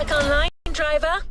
back online, driver?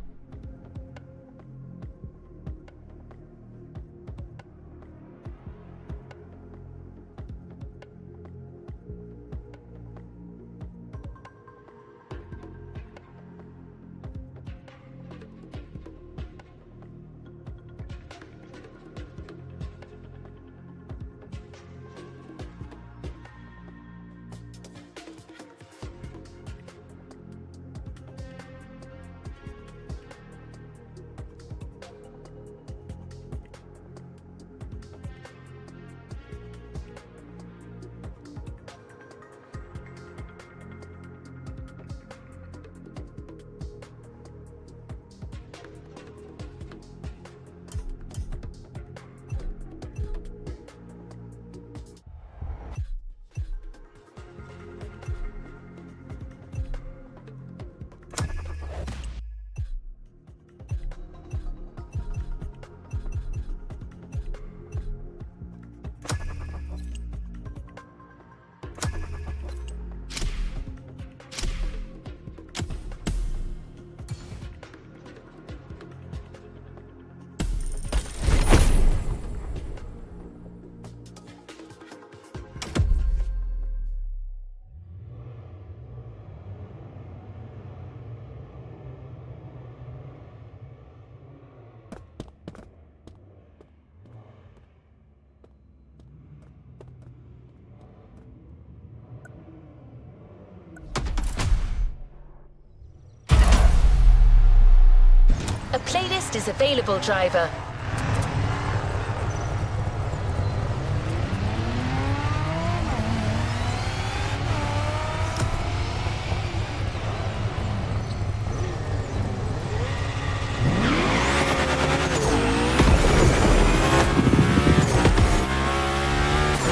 A playlist is available, driver.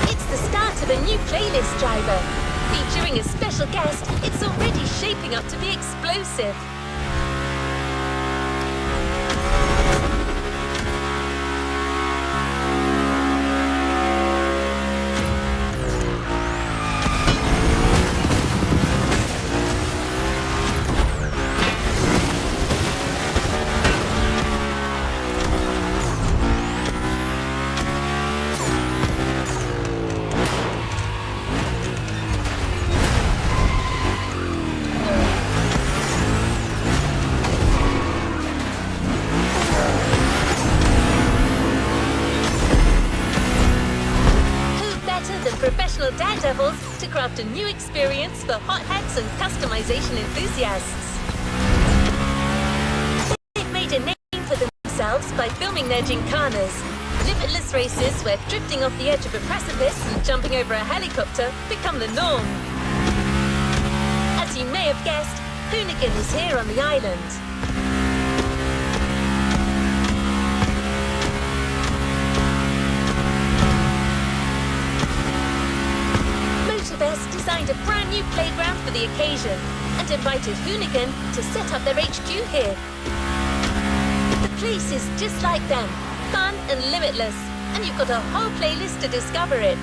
It's the start of a new playlist, driver. Featuring a special guest, it's already shaping up to be explosive. Professional daredevils to craft a new experience for hot hats and customization enthusiasts. They've made a name for themselves by filming their gymkhanas, limitless races where drifting off the edge of a precipice and jumping over a helicopter become the norm. As you may have guessed, Hoonigan is here on the island. Motorfest designed a brand new playground for the occasion and invited Hoonigan to set up their HQ here. The place is just like them, fun and limitless, and you've got a whole playlist to discover it.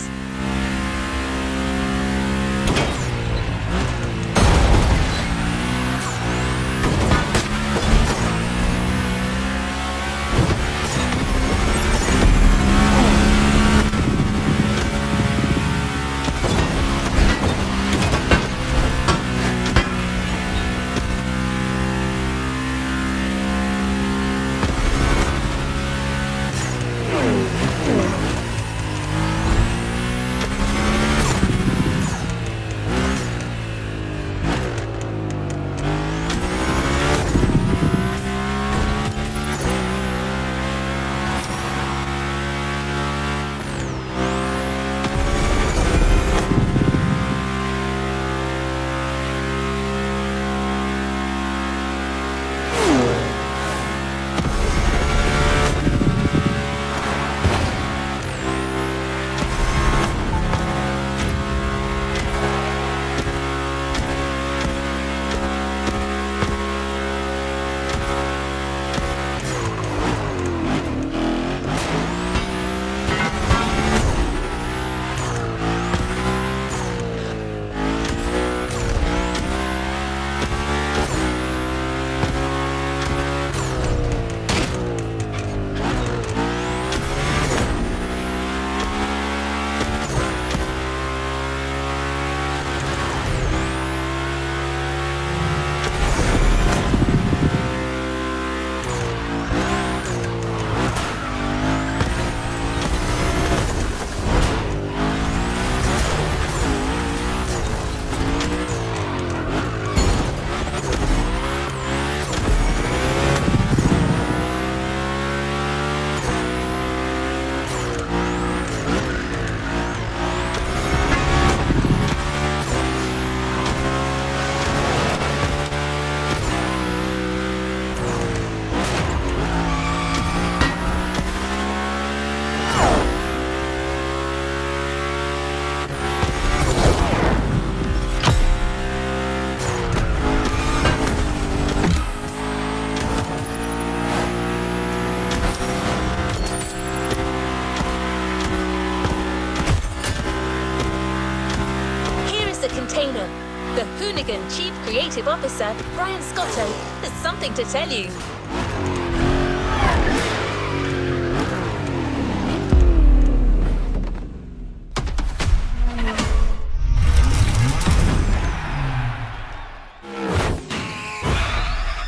Executive Officer, Brian Scotto, has something to tell you.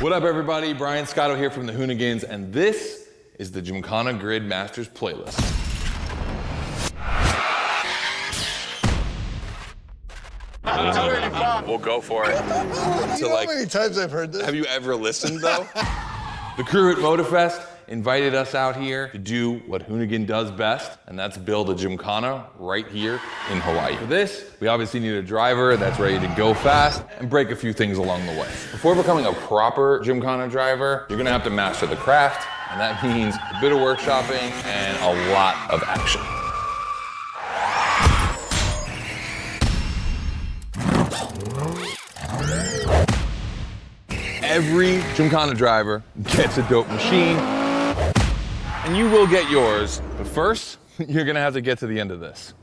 What up, everybody? Brian Scotto here from the Hoonigans, and this is the Gymkhana Grid Masters playlist. We'll go for it. You know how many times I've heard this? Have you ever listened, though? The crew at Motorfest invited us out here to do what Hoonigan does best, and that's build a Gymkhana right here in Hawaii. For this, we obviously need a driver that's ready to go fast and break a few things along the way. Before becoming a proper Gymkhana driver, you're gonna have to master the craft, and that means a bit of workshopping and a lot of action. Every Gymkhana driver gets a dope machine, and you will get yours. But first, you're gonna have to get to the end of this.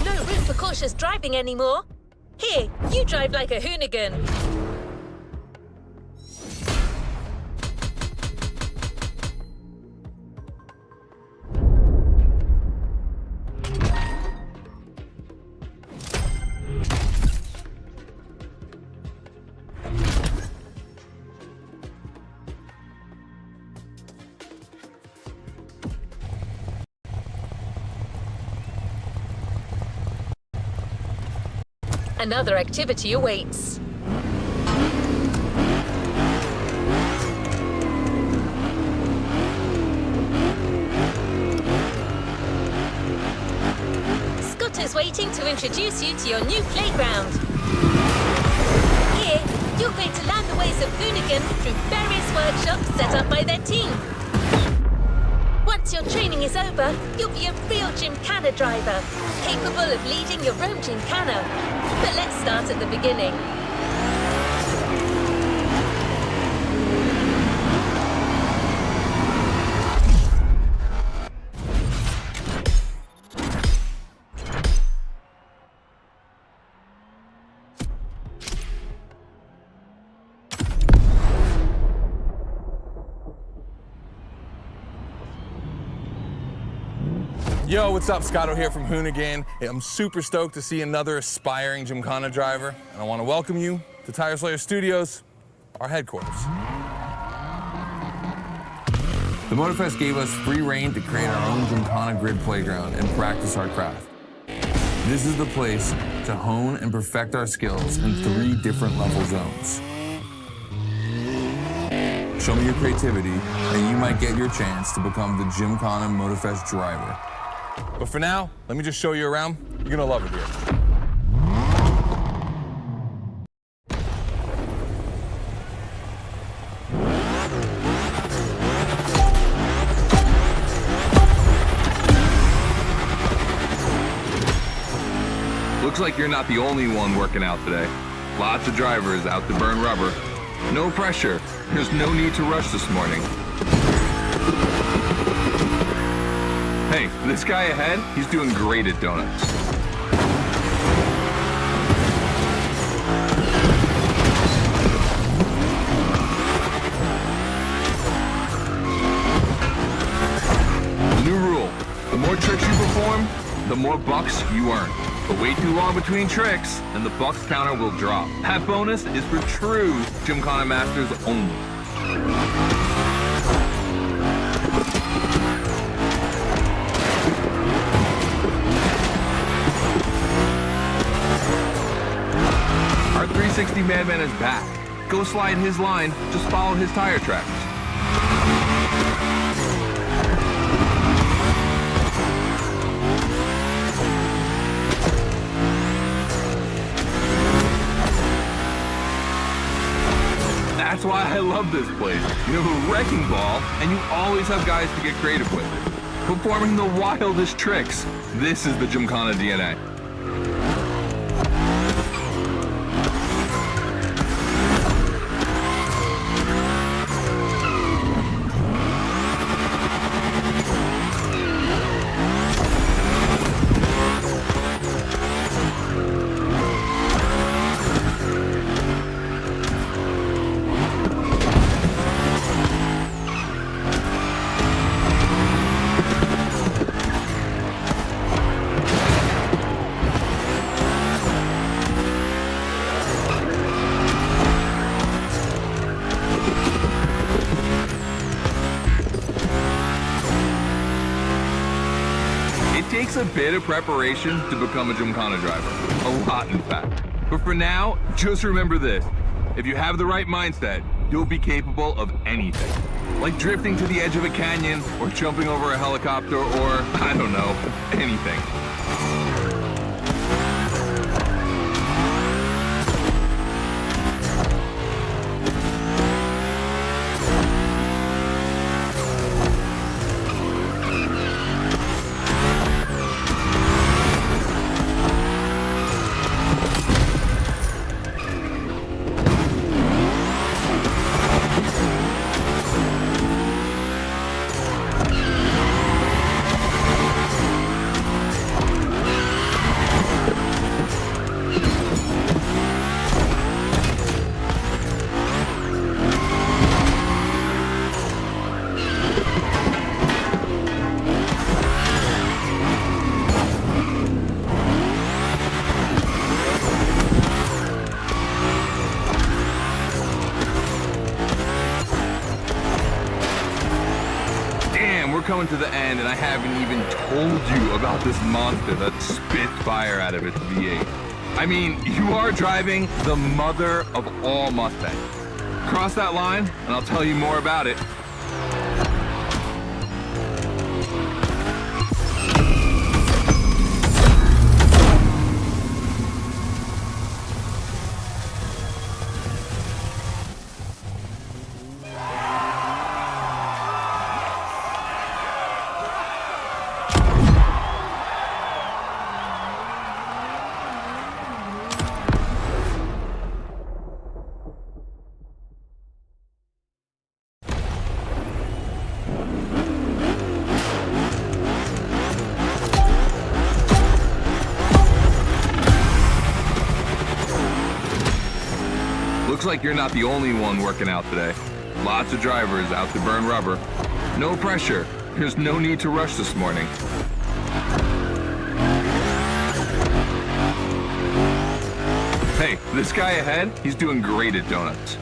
No room for cautious driving anymore. Here, you drive like a Hoonigan. Another activity awaits. Scott is waiting to introduce you to your new playground. Here, you're going to learn the ways of Hoonigan through various workshops set up by their team. Once your training is over, you'll be a real Gymkhana driver, capable of leading your own Gymkhana. But let's start at the beginning. Yo, what's up? Scotto here from Hoonigan. I'm super stoked to see another aspiring Gymkhana driver, and I want to welcome you to Tire Slayer Studios, our headquarters. The Motorfest gave us free reign to create our own Gymkhana Grid playground and practice our craft. This is the place to hone and perfect our skills in 3 different level zones. Show me your creativity, and you might get your chance to become the Gymkhana Motorfest driver. But for now, let me just show you around. You're gonna love it here. Looks like you're not the only one working out today. Lots of drivers out to burn rubber. No pressure. There's no need to rush this morning. Hey, this guy ahead, he's doing great at donuts. New rule, the more tricks you perform, the more bucks you earn. But wait too long between tricks, and the bucks counter will drop. That bonus is for true Gymkhana Masters only. Our 360 Madman is back. Go slide his line, just follow his tire tracks. That's why I love this place. You have a wrecking ball, and you always have guys to get creative with it. Performing the wildest tricks. This is the Gymkhana DNA. takes a bit of preparation to become a Gymkhana driver. A lot, in fact. But for now, just remember this. If you have the right mindset, you'll be capable of anything. Like drifting to the edge of a canyon, or jumping over a helicopter, or, I don't know, anything. Coming to the end, and I haven't even told you about this monster that spits fire out of its V8. I mean, you are driving the mother of all Mustangs. Cross that line, and I'll tell you more about it. Looks like you're not the only one working out today. Lots of drivers out to burn rubber. No pressure. There's no need to rush this morning. Hey, this guy ahead, he's doing great at donuts.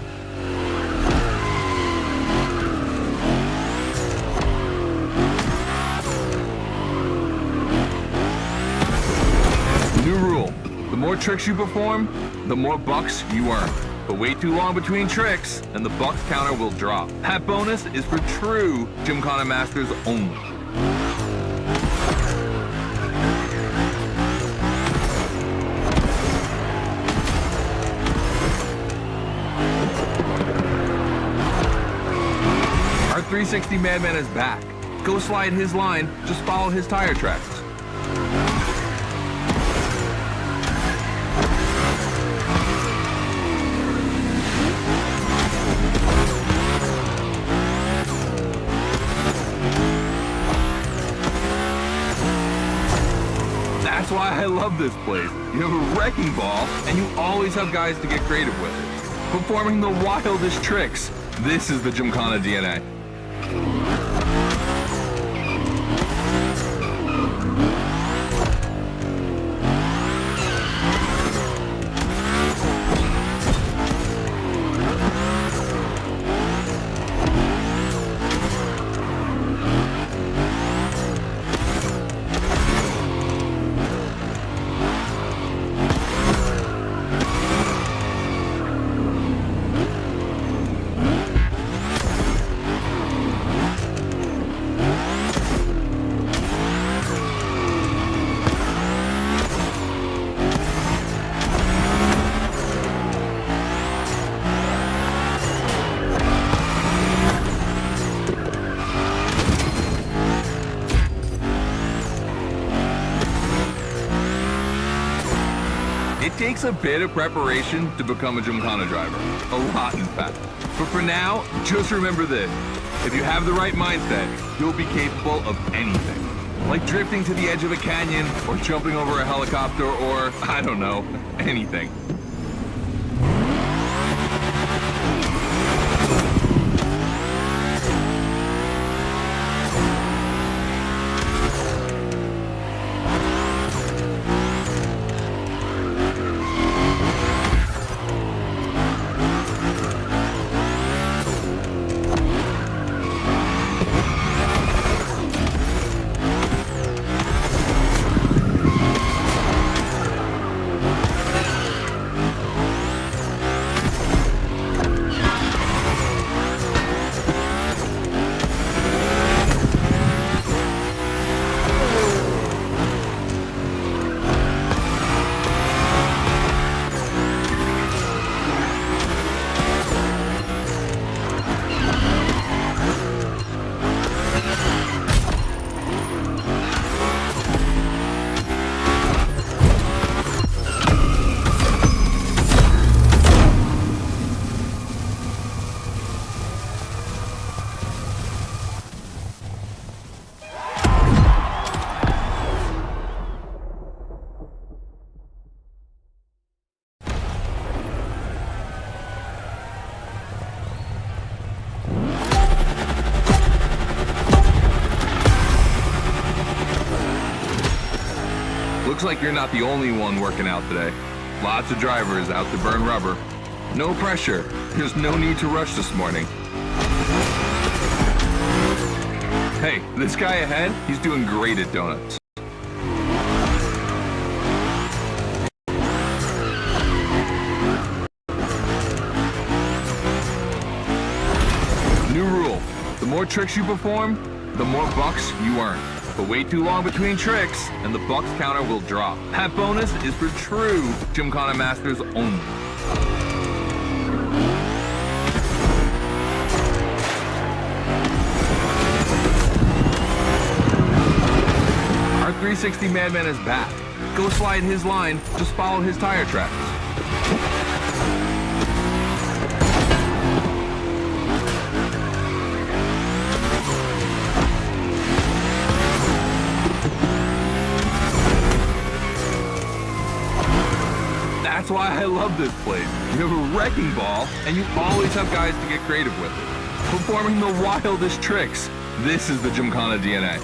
New rule, the more tricks you perform, the more bucks you earn. But wait too long between tricks, and the bucks counter will drop. That bonus is for true Gymkhana masters only. Our 360 Madman is back. Go slide his line, just follow his tire tracks. That's why I love this place. You have a wrecking ball, and you always have guys to get creative with it. Performing the wildest tricks. This is the Gymkhana DNA. It takes a bit of preparation to become a Gymkhana driver. A lot, in fact. But for now, just remember this. If you have the right mindset, you'll be capable of anything. Like drifting to the edge of a canyon, or jumping over a helicopter, or, I don't know, anything. like you're not the only one working out today. Lots of drivers out to burn rubber. No pressure. There's no need to rush this morning. Hey, this guy ahead, he's doing great at donuts. New rule, the more tricks you perform, the more bucks you earn. But wait too long between tricks, and the bucks counter will drop. That bonus is for true Gymkhana masters only. Our 360 Madman is back. Go slide his line, just follow his tire tracks. That's why I love this place. You have a wrecking ball, and you always have guys to get creative with it. Performing the wildest tricks. This is the Gymkhana DNA.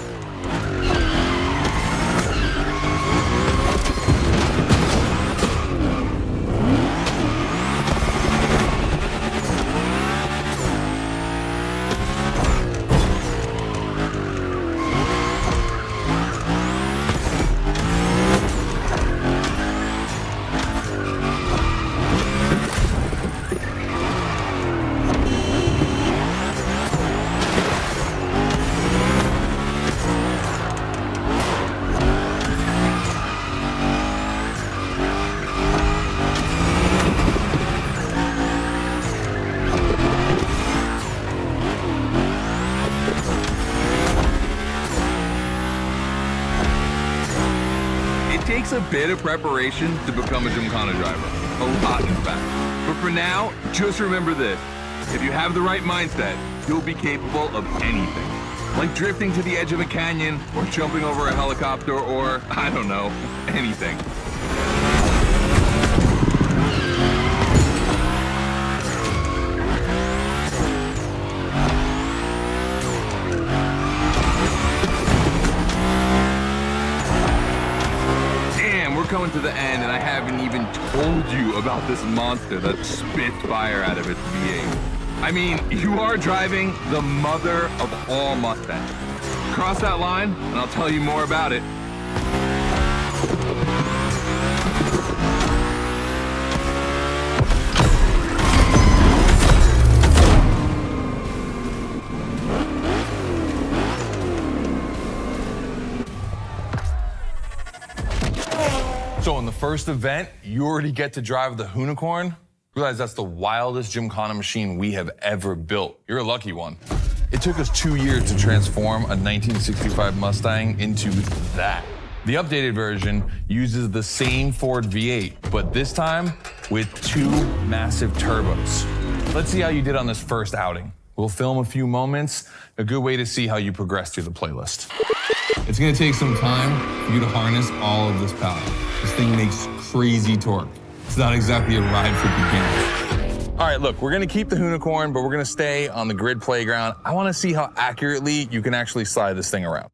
It takes a bit of preparation to become a Gymkhana driver. A lot, in fact. But for now, just remember this. If you have the right mindset, you'll be capable of anything. Like drifting to the edge of a canyon, or jumping over a helicopter, or, I don't know, anything. Coming to the end, and I haven't even told you about this monster that spits fire out of its V8. I mean, you are driving the mother of all Mustangs. Cross that line, and I'll tell you more about it. So in the first event, you already get to drive the Hoonicorn. Realize that's the wildest Gymkhana machine we have ever built. You're a lucky one. It took us 2 years to transform a 1965 Mustang into that. The updated version uses the same Ford V8, but this time with 2 massive turbos. Let's see how you did on this first outing. We'll film a few moments, a good way to see how you progress through the playlist. It's gonna take some time for you to harness all of this power. This thing makes crazy torque. It's not exactly a ride for beginners. All right, look, we're gonna keep the Hoonicorn, but we're gonna stay on the grid playground. I wanna see how accurately you can actually slide this thing around.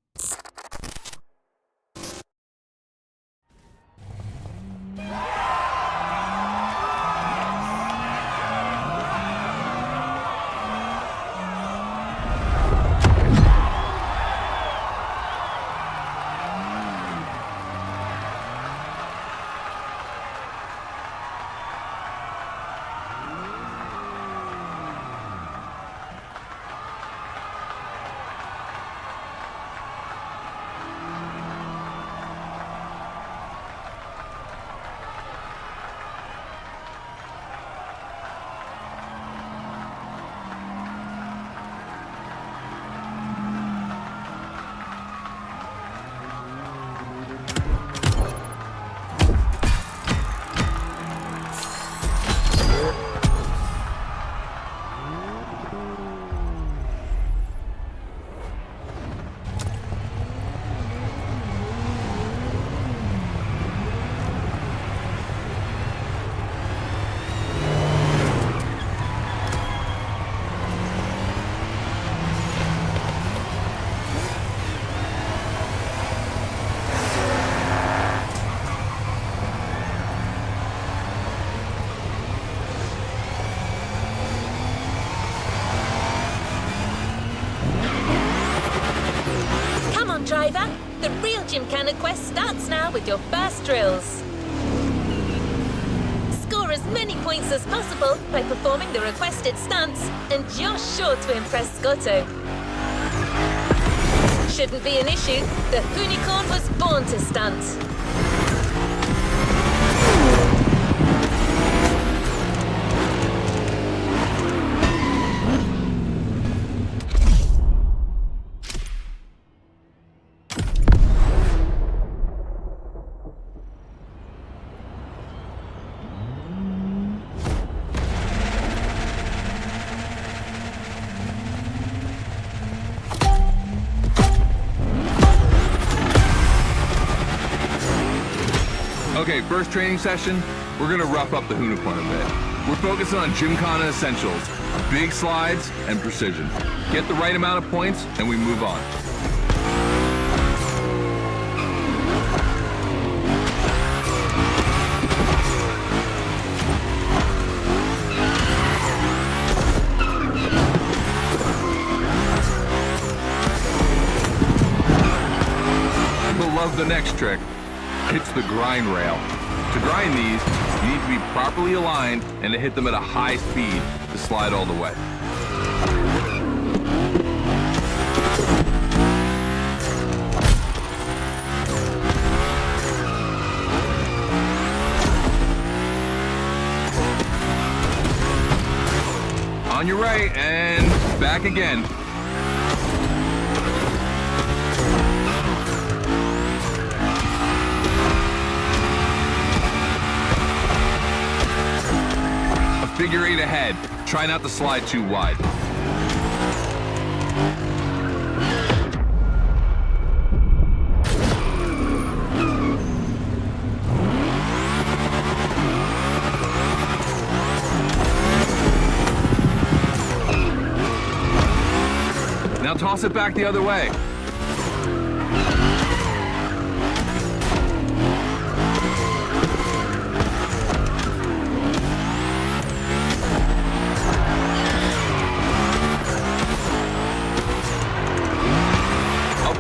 driver. The real Gymkhana quest starts now with your first drills. Score as many points as possible by performing the requested stunts, and you're sure to impress Scotto. Shouldn't be an issue. The Unicorn was born to stunt. Okay, first training session, we're gonna rough up the Unicorn a bit. We're focusing on Gymkhana essentials, big slides, and precision. Get the right amount of points, and we move on. You'll love the next trick. It's the grind rail. To grind these, you need to be properly aligned and to hit them at a high speed to slide all the way. On your right and back again. Figure 8 ahead. Try not to slide too wide. Now toss it back the other way.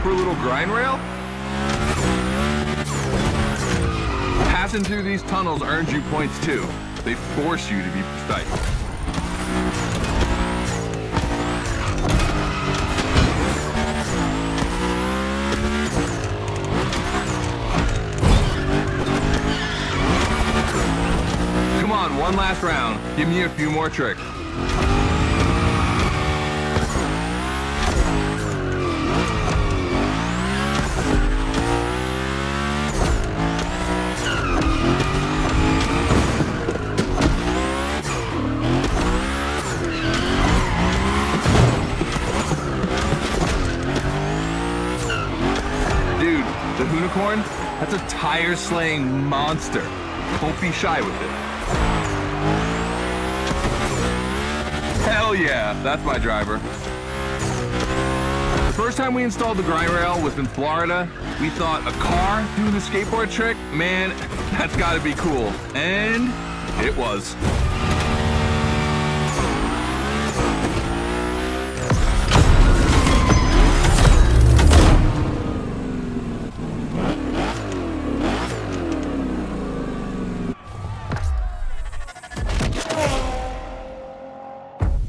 For a little grind rail? Passing through these tunnels earns you points too. They force you to be precise. Come on, one last round. Give me a few more tricks. The Unicorn, that's a tire-slaying monster. Don't be shy with it. Hell yeah, that's my driver. The first time we installed the grind rail was in Florida. We thought a car doing the skateboard trick, man, that's gotta be cool. And it was.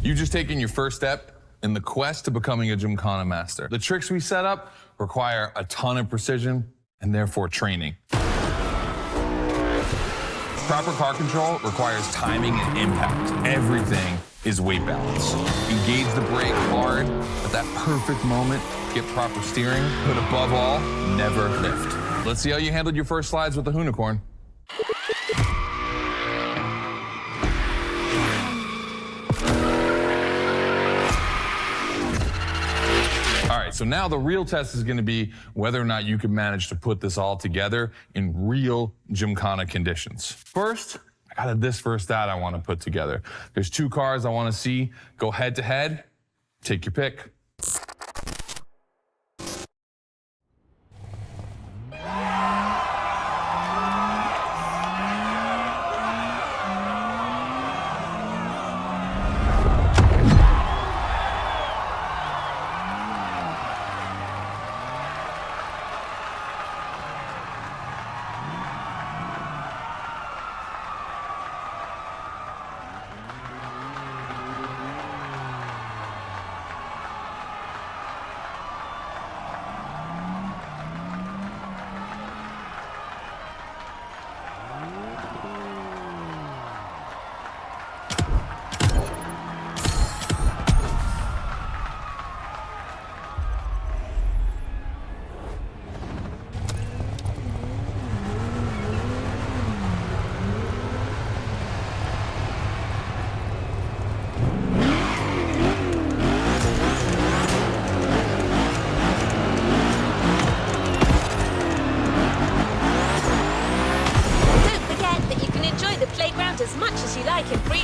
You've just taken your first step in the quest to becoming a Gymkhana master. The tricks we set up require a ton of precision and therefore training. Proper car control requires timing and impact. Everything is weight balance. Engage the brake hard at that perfect moment, get proper steering, but above all, never lift. Let's see how you handled your first slides with the Unicorn. All right, so now the real test is gonna be whether or not you can manage to put this all together in real Gymkhana conditions. First, I got this first stat I wanna put together. There's two cars I wanna see go head to head. Take your pick.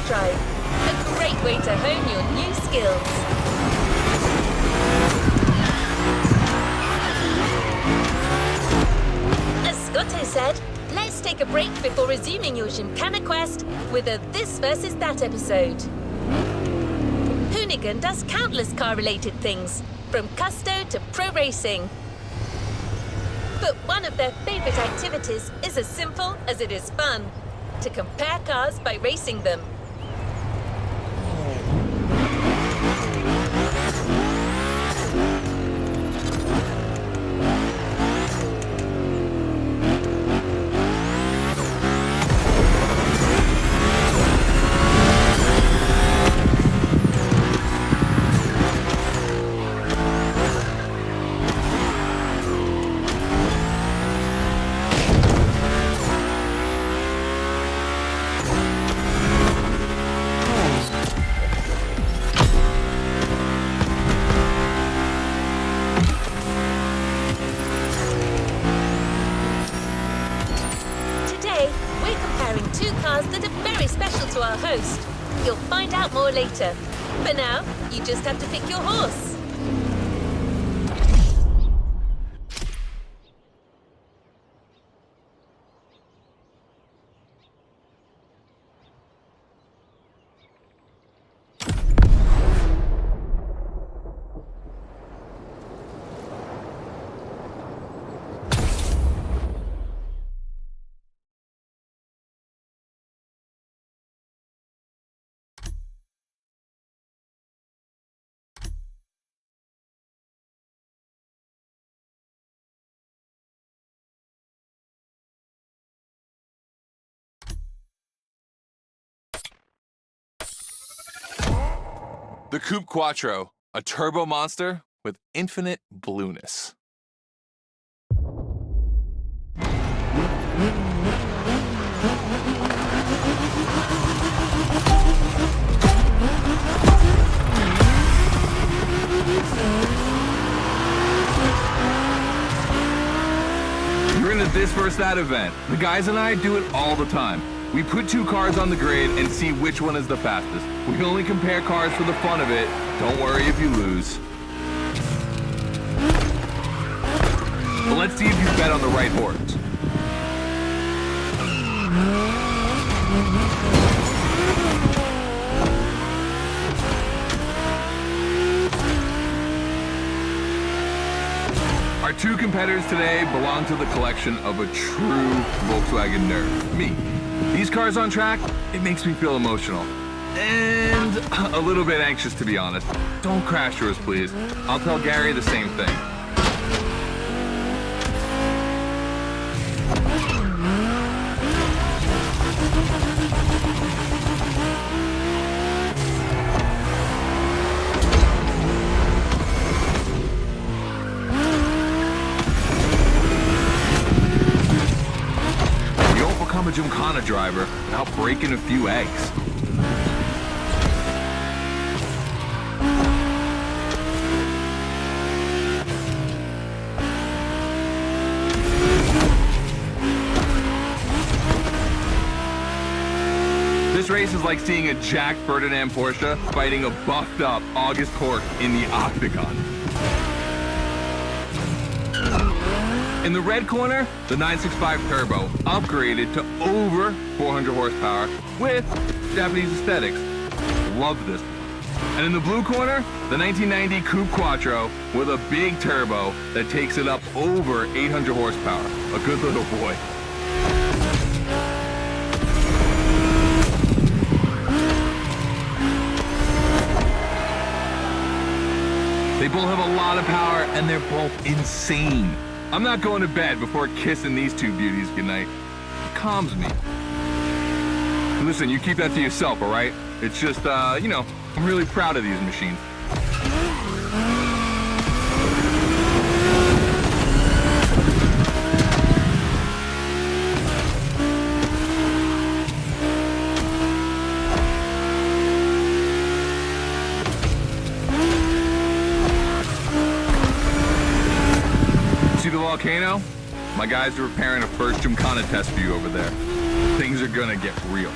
drive. A great way to hone your new skills. As Scotto said, let's take a break before resuming your Gymkhana quest with a This versus That episode. Hoonigan does countless car-related things, from custo to pro racing. But one of their favorite activities is as simple as it is fun: to compare cars by racing them. To our host. You'll find out more later. For now, you just have to pick your horse. The Coupe Quattro, a turbo monster with infinite blueness. You're in a This versus That event. The guys and I do it all the time. We put two cars on the grid and see which one is the fastest. We only compare cars for the fun of it. Don't worry if you lose. But let's see if you bet on the right horse. Our two competitors today belong to the collection of a true Volkswagen nerd, me. These cars on track, it makes me feel emotional. And a little bit anxious, to be honest. Don't crash yours, please. I'll tell Gary the same thing. I'm a Gymkhana driver without breaking a few eggs. This race is like seeing a Jack Ferdinand Porsche fighting a buffed up August Hork in the octagon. In the red corner, the 965 Turbo, upgraded to over 400 horsepower with Japanese aesthetics. Love this one. And in the blue corner, the 1990 Coupe Quattro with a big turbo that takes it up over 800 horsepower. A good little boy. They both have a lot of power and they're both insane. I'm not going to bed before kissing these two beauties goodnight. It calms me. Listen, you keep that to yourself, all right? It's just, you know, I'm really proud of these machines. See the volcano? My guys are preparing a first Gymkhana test for you over there. Things are gonna get real.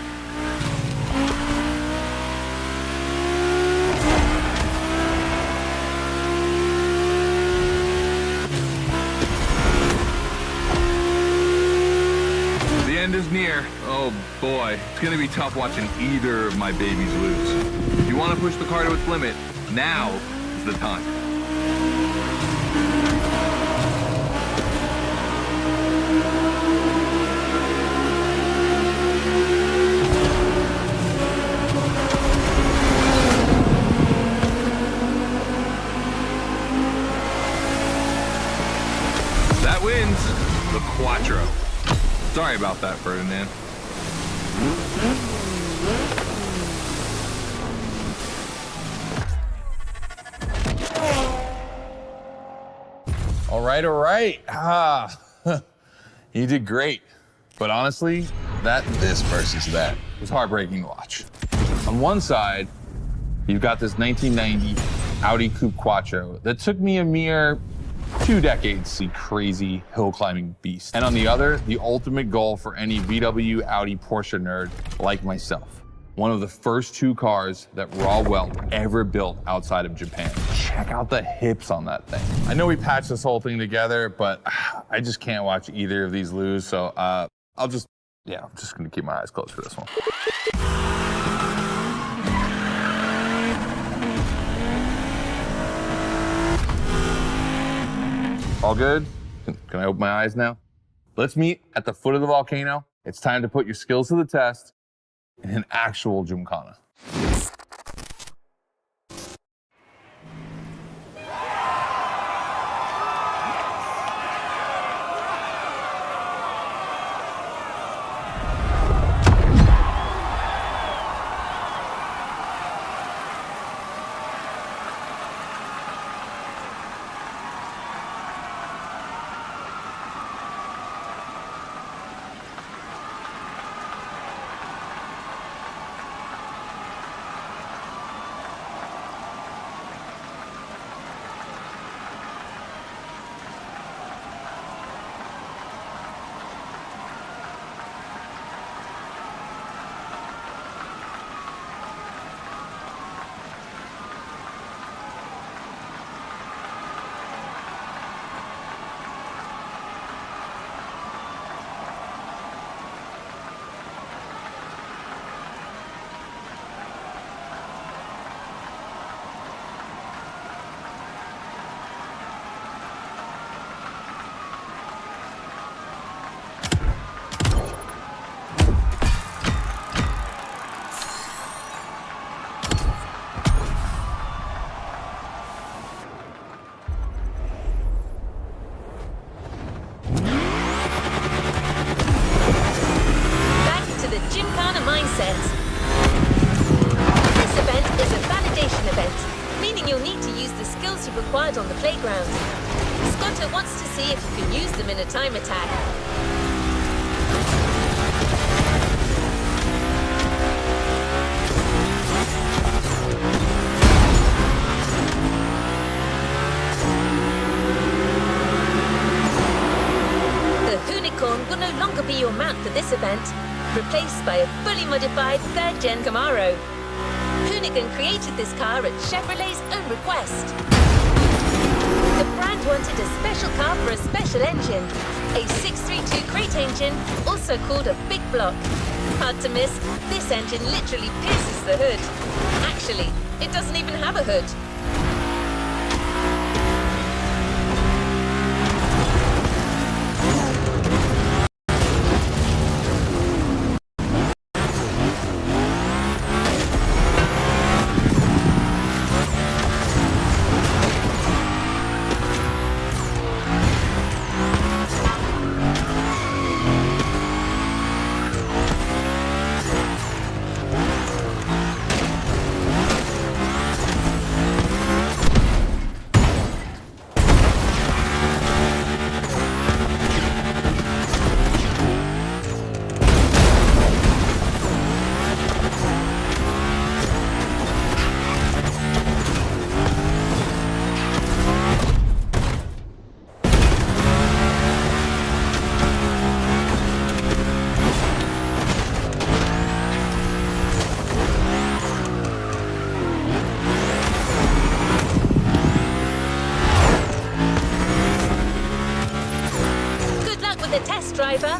is near. Oh boy, it's gonna be tough watching either of my babies lose. If you want to push the car to its limit, now is the time. That wins the Quattro. Sorry about that, Ferdinand. All right. You did great. But honestly, this versus that was heartbreaking to watch. On one side, you've got this 1990 Audi Coupe Quattro that took me a mere 2 decades to see crazy hill climbing beast. And on the other, the ultimate goal for any VW, Audi, Porsche nerd like myself. One of the first 2 cars that Raw Weld ever built outside of Japan. Check out the hips on that thing. I know we patched this whole thing together, but I just can't watch either of these lose. So I'm just gonna keep my eyes closed for this one. All good? Can I open my eyes now? Let's meet at the foot of the volcano. It's time to put your skills to the test in an actual Gymkhana. required on the playground. Scotto wants to see if you can use them in a time attack. The Unicorn will no longer be your mount for this event, replaced by a fully modified third-gen Camaro. Hoonigan created this car at Chevrolet's own request. The brand wanted a special car for a special engine, a 632 crate engine, also called a big block. Hard to miss, this engine literally pierces the hood. Actually, it doesn't even have a hood. Driver.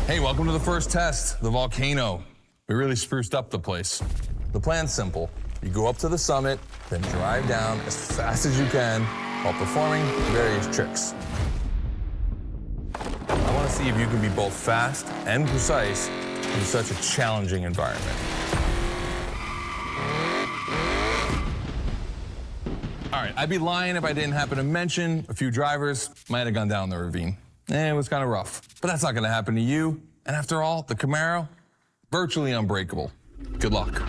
Hey, welcome to the first test, the volcano. We really spruced up the place. The plan's simple. You go up to the summit, then drive down as fast as you can while performing various tricks. I want to see if you can be both fast and precise in such a challenging environment. All right, I'd be lying if I didn't happen to mention a few drivers might have gone down the ravine. It was kind of rough, but that's not going to happen to you. And after all, the Camaro, virtually unbreakable. Good luck.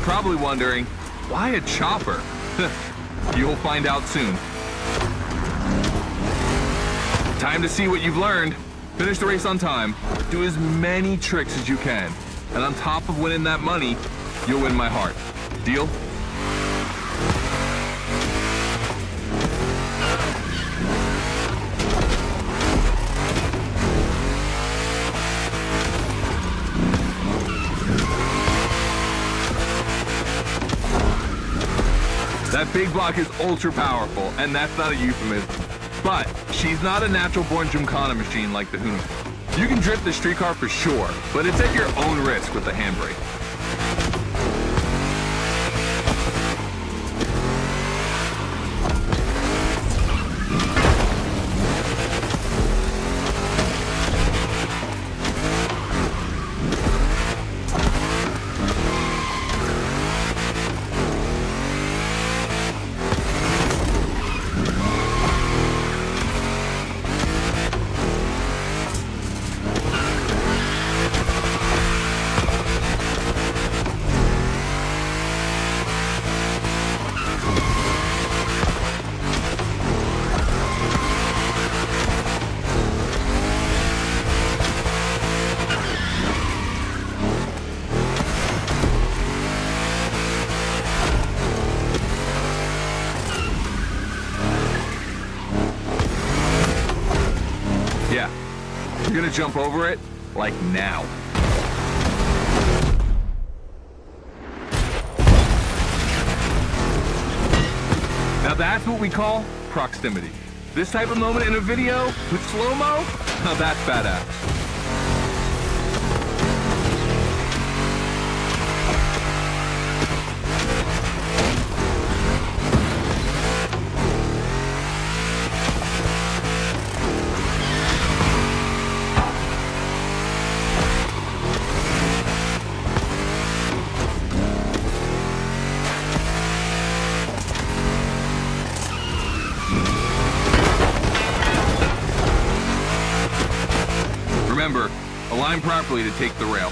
Probably wondering, why a chopper? You'll find out soon. Time to see what you've learned. Finish the race on time, do as many tricks as you can, and on top of winning that money, you'll win my heart. Deal? That big block is ultra powerful, and that's not a euphemism. But she's not a natural-born Gymkhana machine like the Hoonigan. You can drift the streetcar for sure, but it's at your own risk with the handbrake. Yeah, you're gonna jump over it, like now. Now that's what we call proximity. This type of moment in a video with slow-mo, now that's badass. Remember, align properly to take the rail.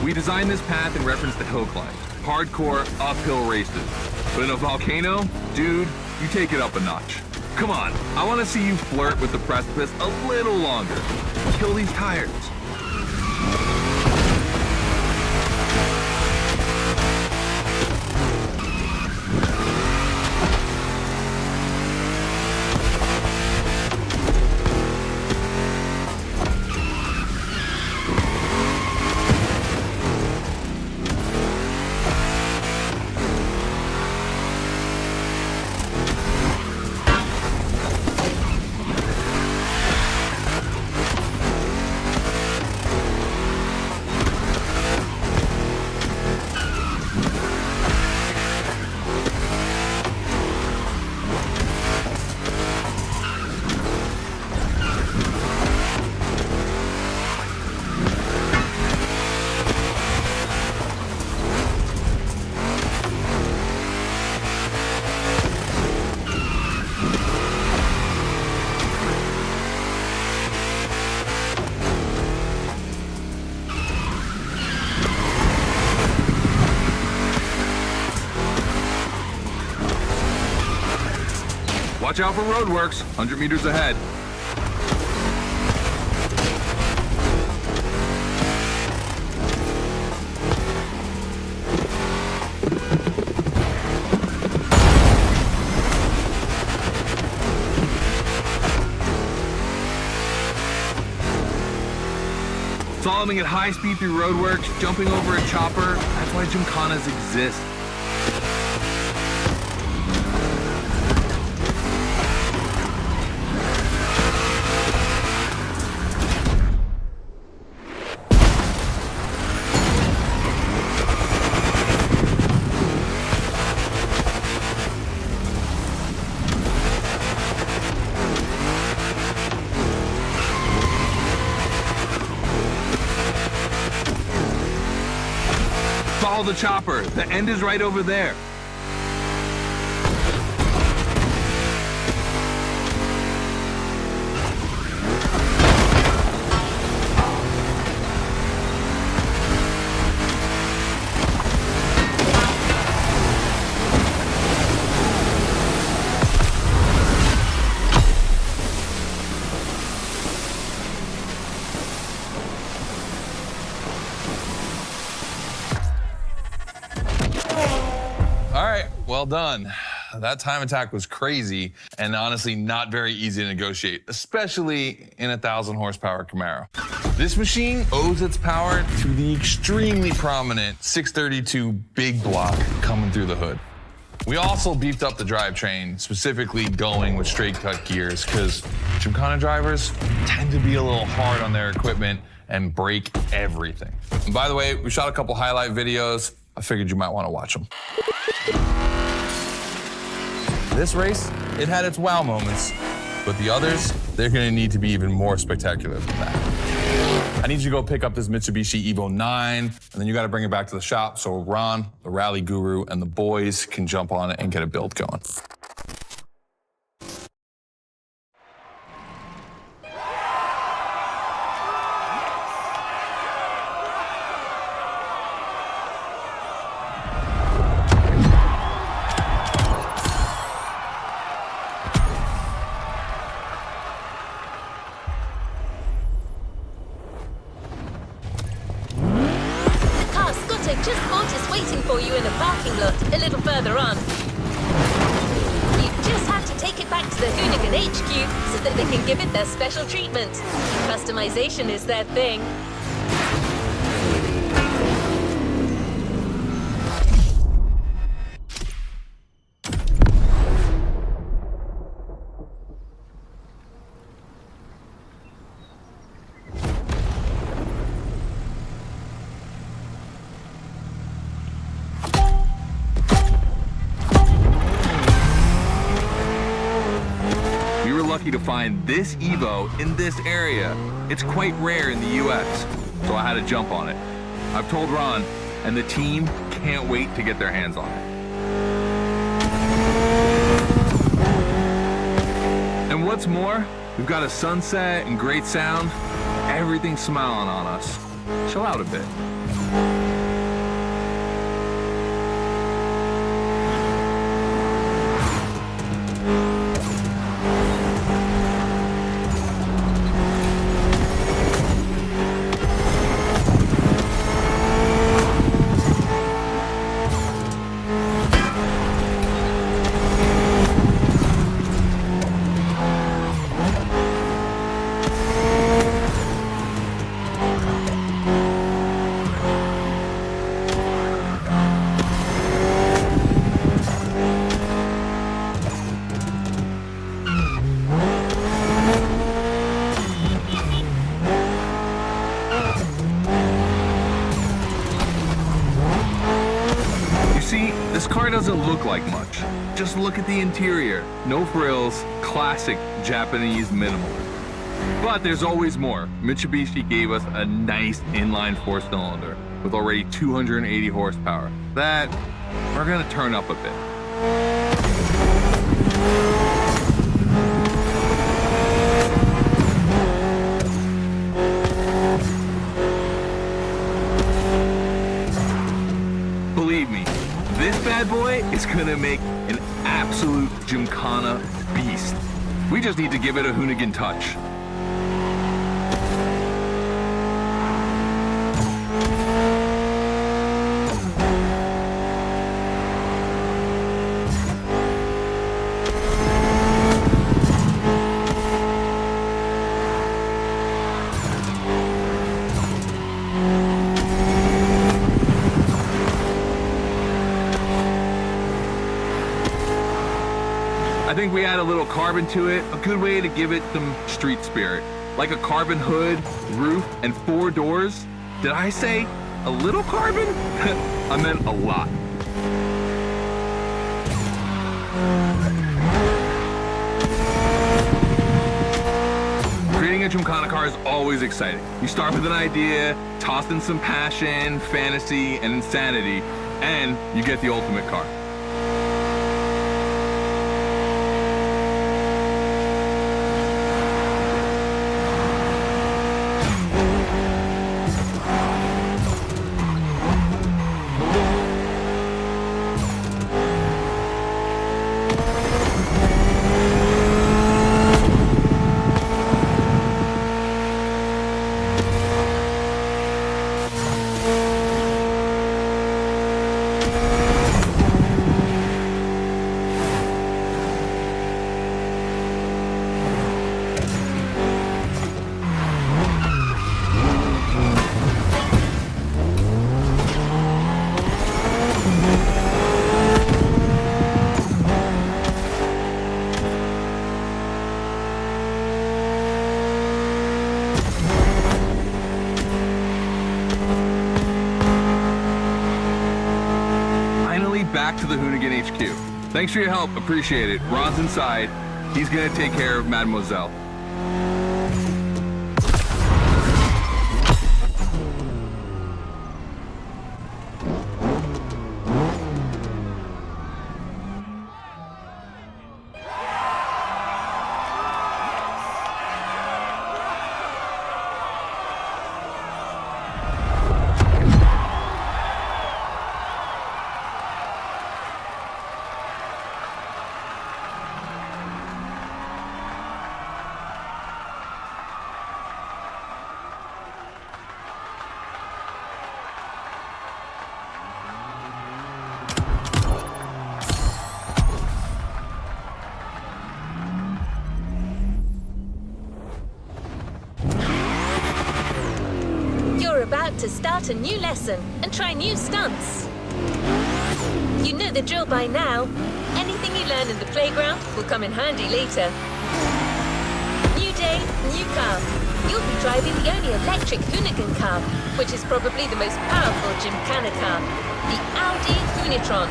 We designed this path in reference to hill climbs, hardcore uphill races. But in a volcano, dude, you take it up a notch. Come on, I want to see you flirt with the precipice a little longer. Kill these tires. Watch out for roadworks, 100 meters ahead. Slaloming at high speed through roadworks, jumping over a chopper, that's why Gymkhanas exist. Follow the chopper. The end is right over there. Well done. That time attack was crazy and honestly not very easy to negotiate, especially in a 1,000 horsepower Camaro. This machine owes its power to the extremely prominent 632 big block coming through the hood. We also beefed up the drivetrain, specifically going with straight cut gears, because Gymkhana drivers tend to be a little hard on their equipment and break everything. And by the way, we shot a couple highlight videos. I figured you might want to watch them. This race, it had its wow moments, but the others, they're gonna need to be even more spectacular than that. I need you to go pick up this Mitsubishi Evo 9, and then you gotta bring it back to the shop so Ron, the rally guru, and the boys can jump on it and get a build going. Just bought is waiting for you in a parking lot a little further on. You just have to take it back to the Hoonigan HQ so that they can give it their special treatment. Customization is their thing. Lucky to find this Evo in this area. It's quite rare in the US, so I had to jump on it. I've told Ron, and the team can't wait to get their hands on it. And what's more, we've got a sunset and great sound. Everything's smiling on us. Chill out a bit. This car doesn't look like much. Just look at the interior. No frills, classic Japanese minimalism. But there's always more. Mitsubishi gave us a nice inline 4-cylinder with already 280 horsepower. That we're gonna turn up a bit. Believe me, this bad boy is gonna make an absolute Gymkhana Gymkhana beast. We just need to give it a Hoonigan touch. I think we add a little carbon to it, a good way to give it some street spirit. Like a carbon hood, roof, and 4 doors. Did I say a little carbon? I meant a lot. Creating a Gymkhana car is always exciting. You start with an idea, toss in some passion, fantasy, and insanity, and you get the ultimate car. Back to the Hoonigan HQ. Thanks for your help, appreciate it. Ron's inside. He's gonna take care of Mademoiselle. About to start a new lesson and try new stunts. You know the drill by now. Anything you learn in the playground will come in handy later. New day, new car. You'll be driving the only electric Hoonigan car, which is probably the most powerful Gymkhana car, the Audi Hoonitron.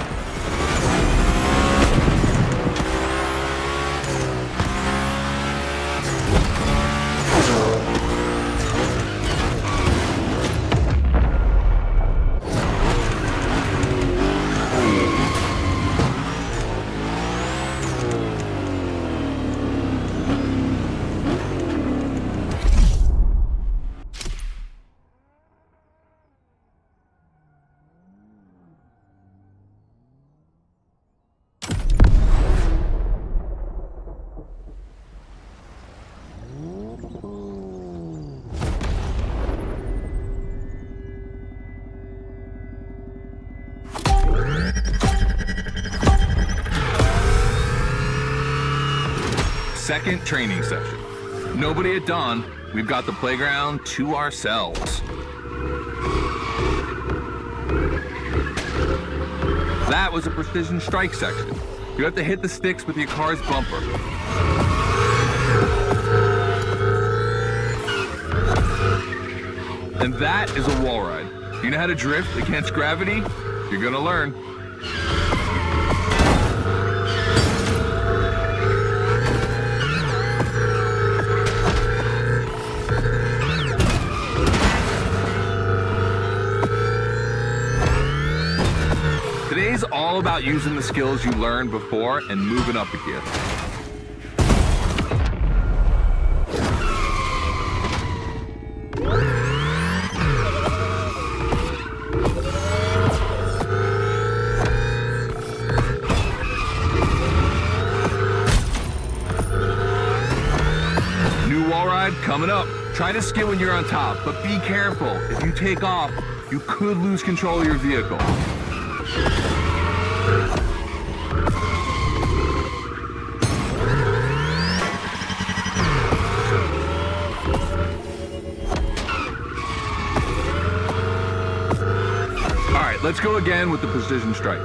Second training session. Nobody at dawn. We've got the playground to ourselves. That was a precision strike section. You have to hit the sticks with your car's bumper. And that is a wall ride. You know how to drift against gravity? You're gonna learn. Today's all about using the skills you learned before and moving up a gear. ride coming up. Try to skid when you're on top, but be careful. If you take off, you could lose control of your vehicle. All right, let's go again with the precision strike.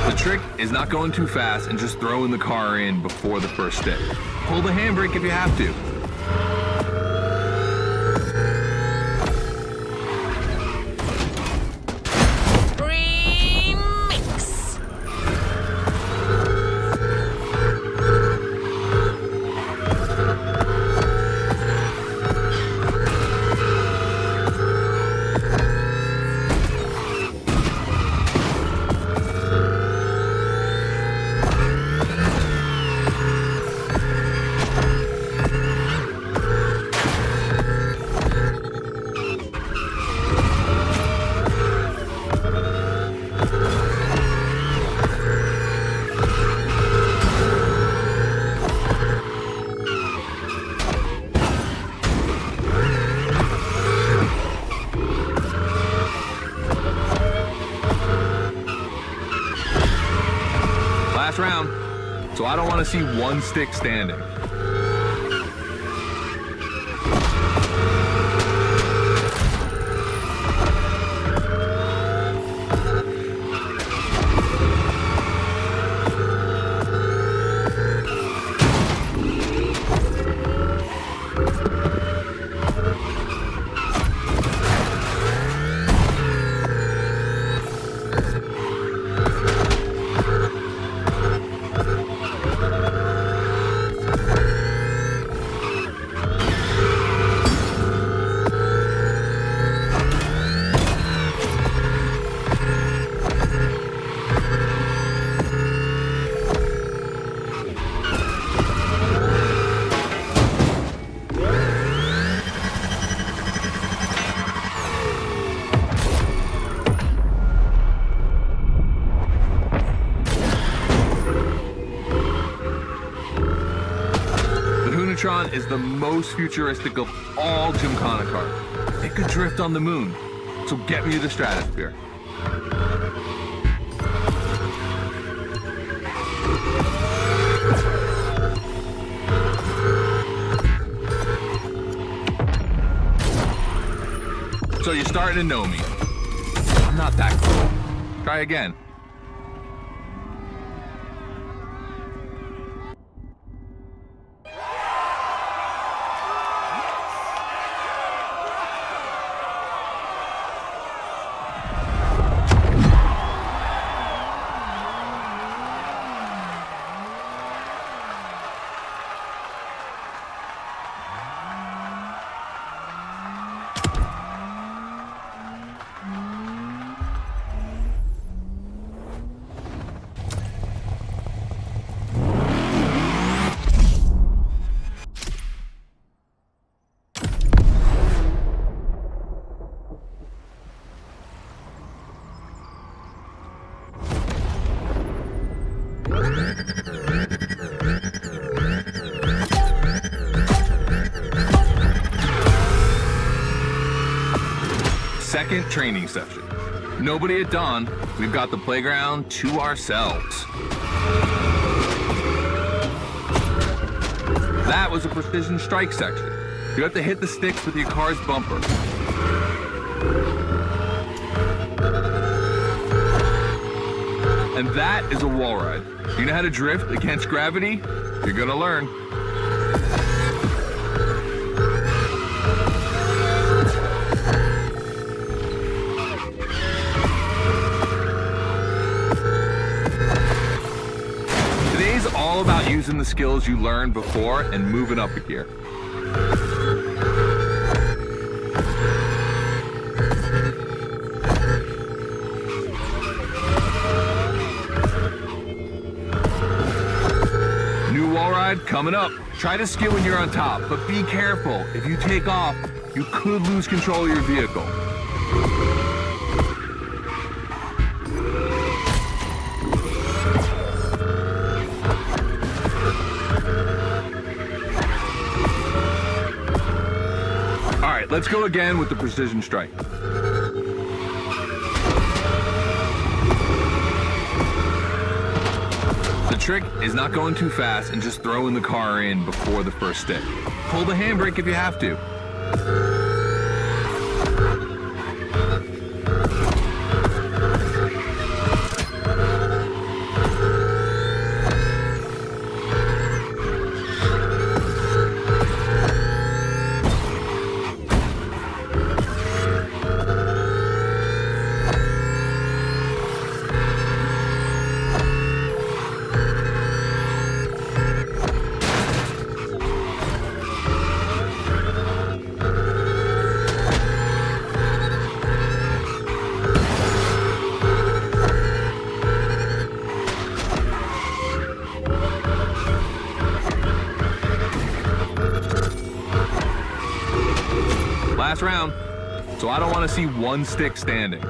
The trick is not going too fast and just throwing the car in before the first stick. Pull the handbrake if you have to. Remix. Last round, so I don't want to see one stick standing. Is the most futuristic of all Gymkhana cars. It could drift on the moon, so get me to the stratosphere. So you're starting to know me. I'm not that cool. Try again. Second training session. Nobody at dawn. We've got the playground to ourselves. That was a precision strike section. You have to hit the sticks with your car's bumper. And that is a wall ride. You know how to drift against gravity? You're gonna learn. Today's all about using the skills you learned before and moving up a gear. New wall ride coming up. Try to skid when you're on top, but be careful. If you take off, you could lose control of your vehicle. Let's go again with the precision strike. The trick is not going too fast and just throwing the car in before the first stick. Pull the handbrake if you have to. Last round, so I don't want to see one stick standing.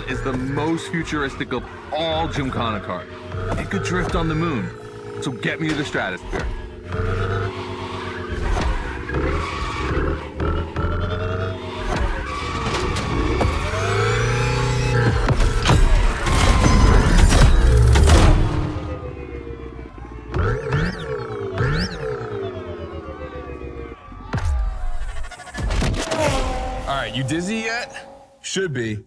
Is the most futuristic of all Gymkhana cars. It could drift on the moon, so get me to the stratosphere. All right, you dizzy yet? Should be.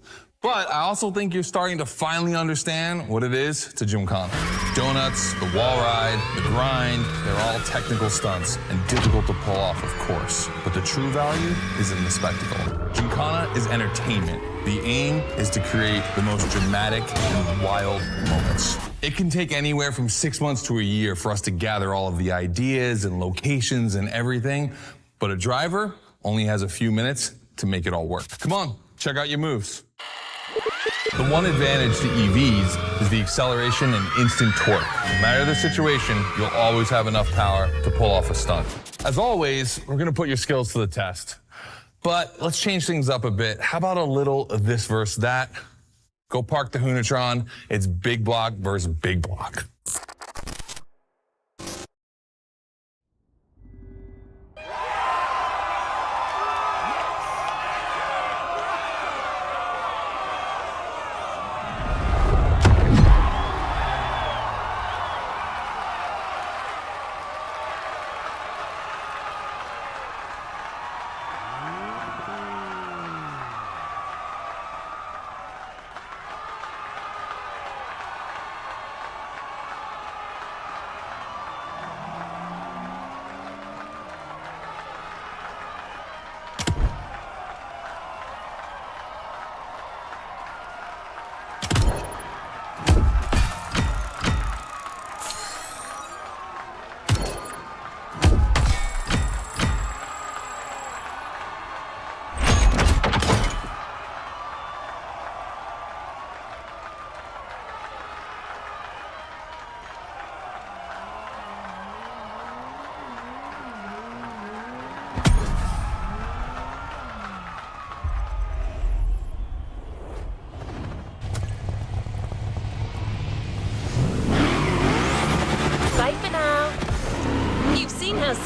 But I also think you're starting to finally understand what it is to Gymkhana. Donuts, the wall ride, the grind, they're all technical stunts and difficult to pull off, of course. But the true value is in the spectacle. Gymkhana is entertainment. The aim is to create the most dramatic and wild moments. It can take anywhere from 6 months to a year for us to gather all of the ideas and locations and everything, but a driver only has a few minutes to make it all work. Come on, check out your moves. The one advantage to EVs is the acceleration and instant torque. No matter the situation, you'll always have enough power to pull off a stunt. As always, we're gonna put your skills to the test. But let's change things up a bit. How about a little of this versus that? Go park the Hunatron. It's big block versus big block.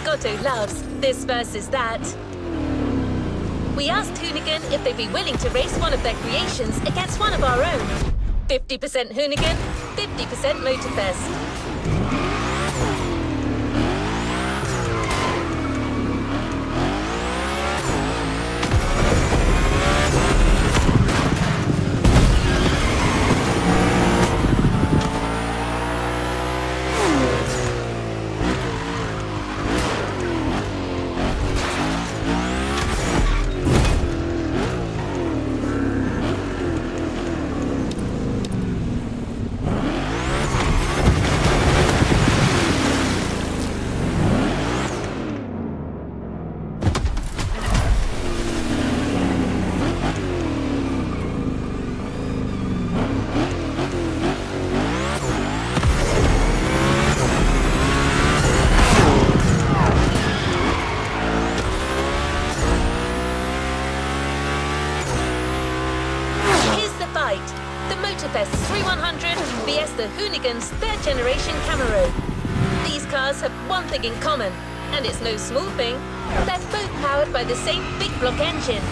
Scotto loves this versus that. We asked Hoonigan if they'd be willing to race one of their creations against one of our own. 50% Hoonigan, 50% Motorfest. 3100 vs the Hoonigan's third generation Camaro. These cars have one thing in common, and it's no small thing. They're both powered by the same big block engine.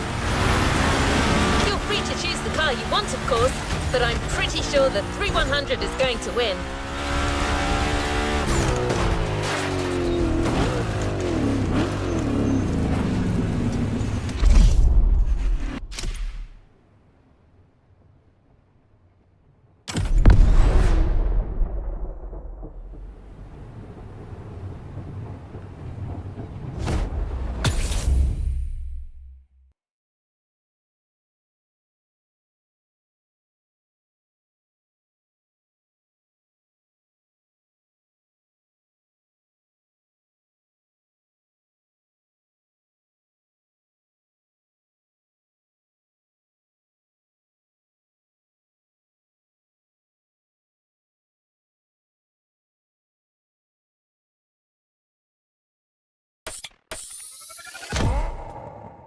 Feel free to choose the car you want, of course, but I'm pretty sure the 3100 is going to win.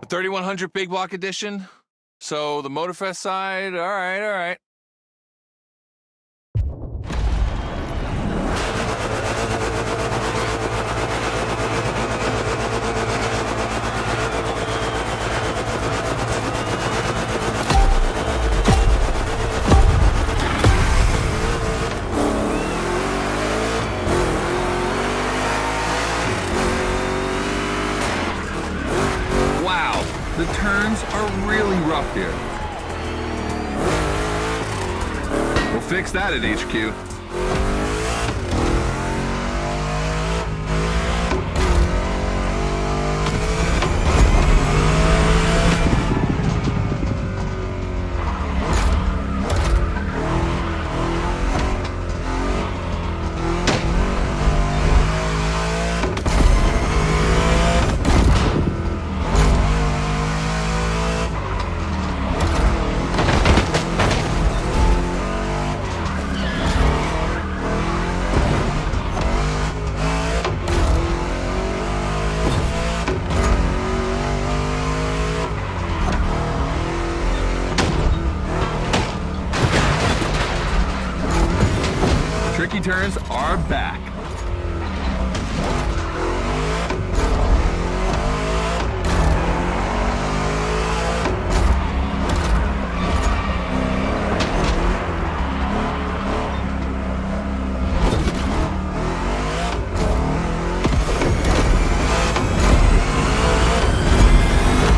The 3100 Big Block Edition. So the Motorfest side, all right. Wow, the turns are really rough here. We'll fix that at HQ. Tricky turns are back.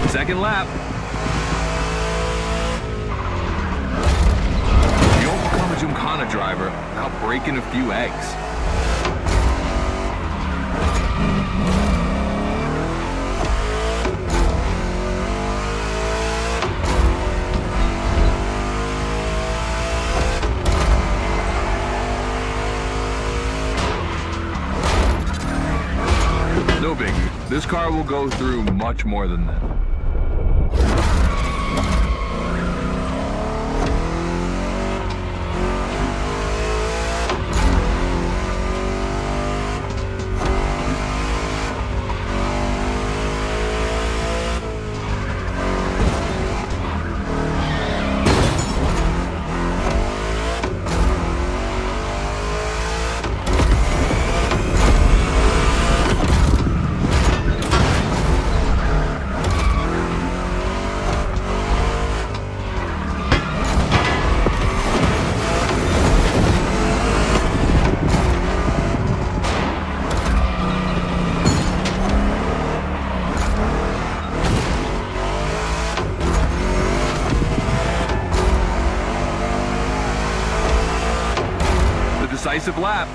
Second lap. You don't become a Gymkhana driver without breaking a few eggs. No biggie. This car will go through much more than that. Decisive lap.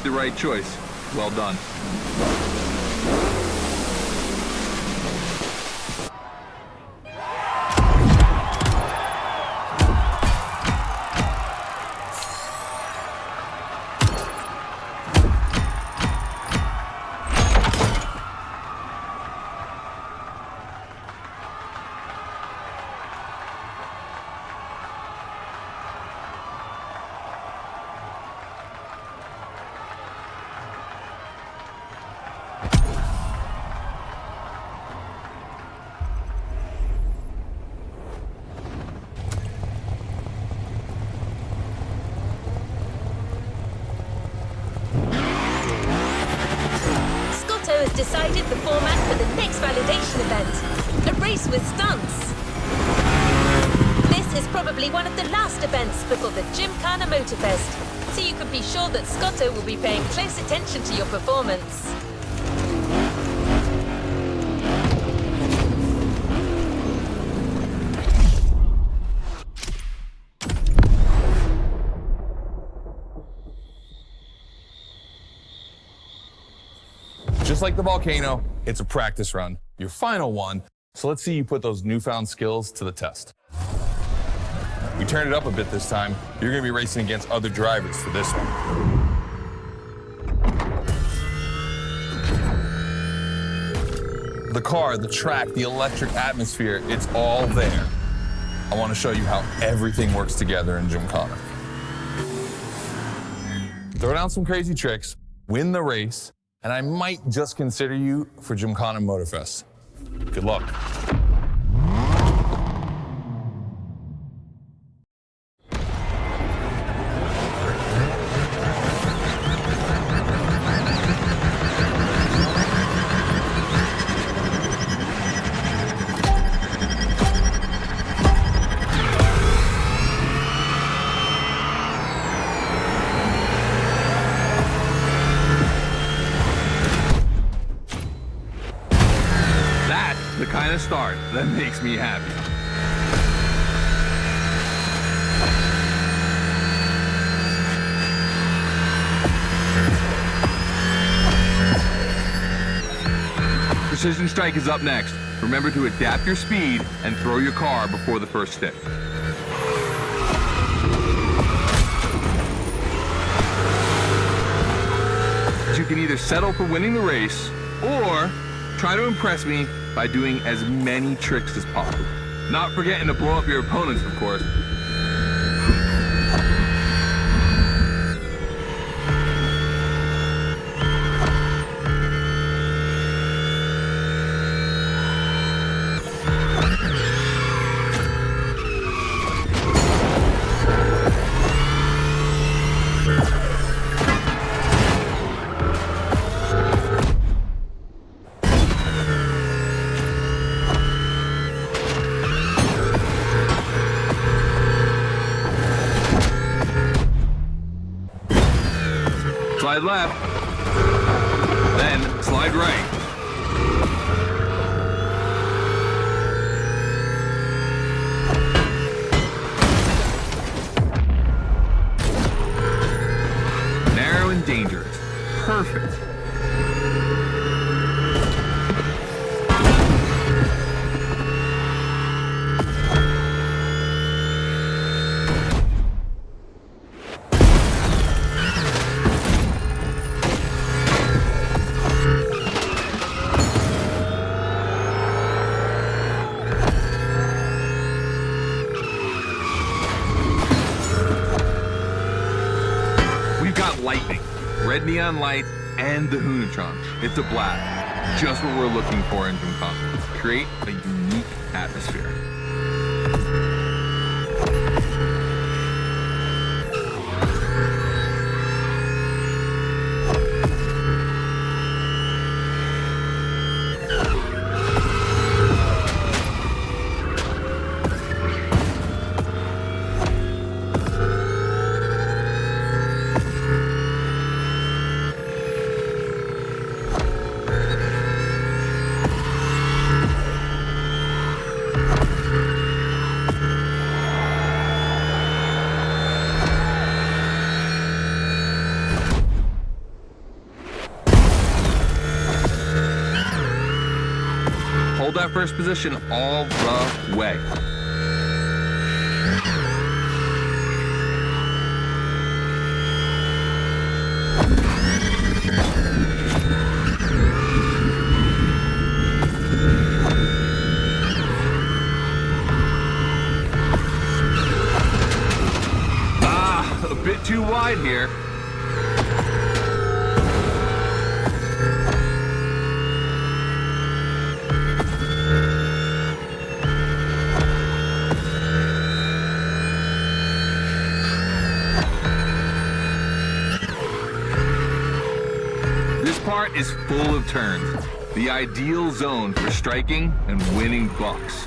the right choice. Well done. Has decided the format for the next validation event, a race with stunts. This is probably one of the last events before the Gymkhana Motorfest, so you can be sure that Scotto will be paying close attention to your performance. Just like the volcano, it's a practice run, your final one. So let's see you put those newfound skills to the test. We turned it up a bit this time. You're gonna be racing against other drivers for this one. The car, the track, the electric atmosphere, it's all there. I wanna show you how everything works together in Gymkhana. Throw down some crazy tricks, win the race, and I might just consider you for Gymkhana Motorfest. Good luck. The kind of start that makes me happy. Precision Strike is up next. Remember to adapt your speed and throw your car before the first stick. You can either settle for winning the race or try to impress me by doing as many tricks as possible. Not forgetting to blow up your opponents, of course. Slide left, then slide right. Narrow and dangerous. Perfect. Lightning, red neon lights, and the Hunatron. It's a blast. Just what we're looking for in Gymkhana. Create a unique atmosphere. Hold that first position all the way. A bit too wide here. This part is full of turns, the ideal zone for striking and winning bucks.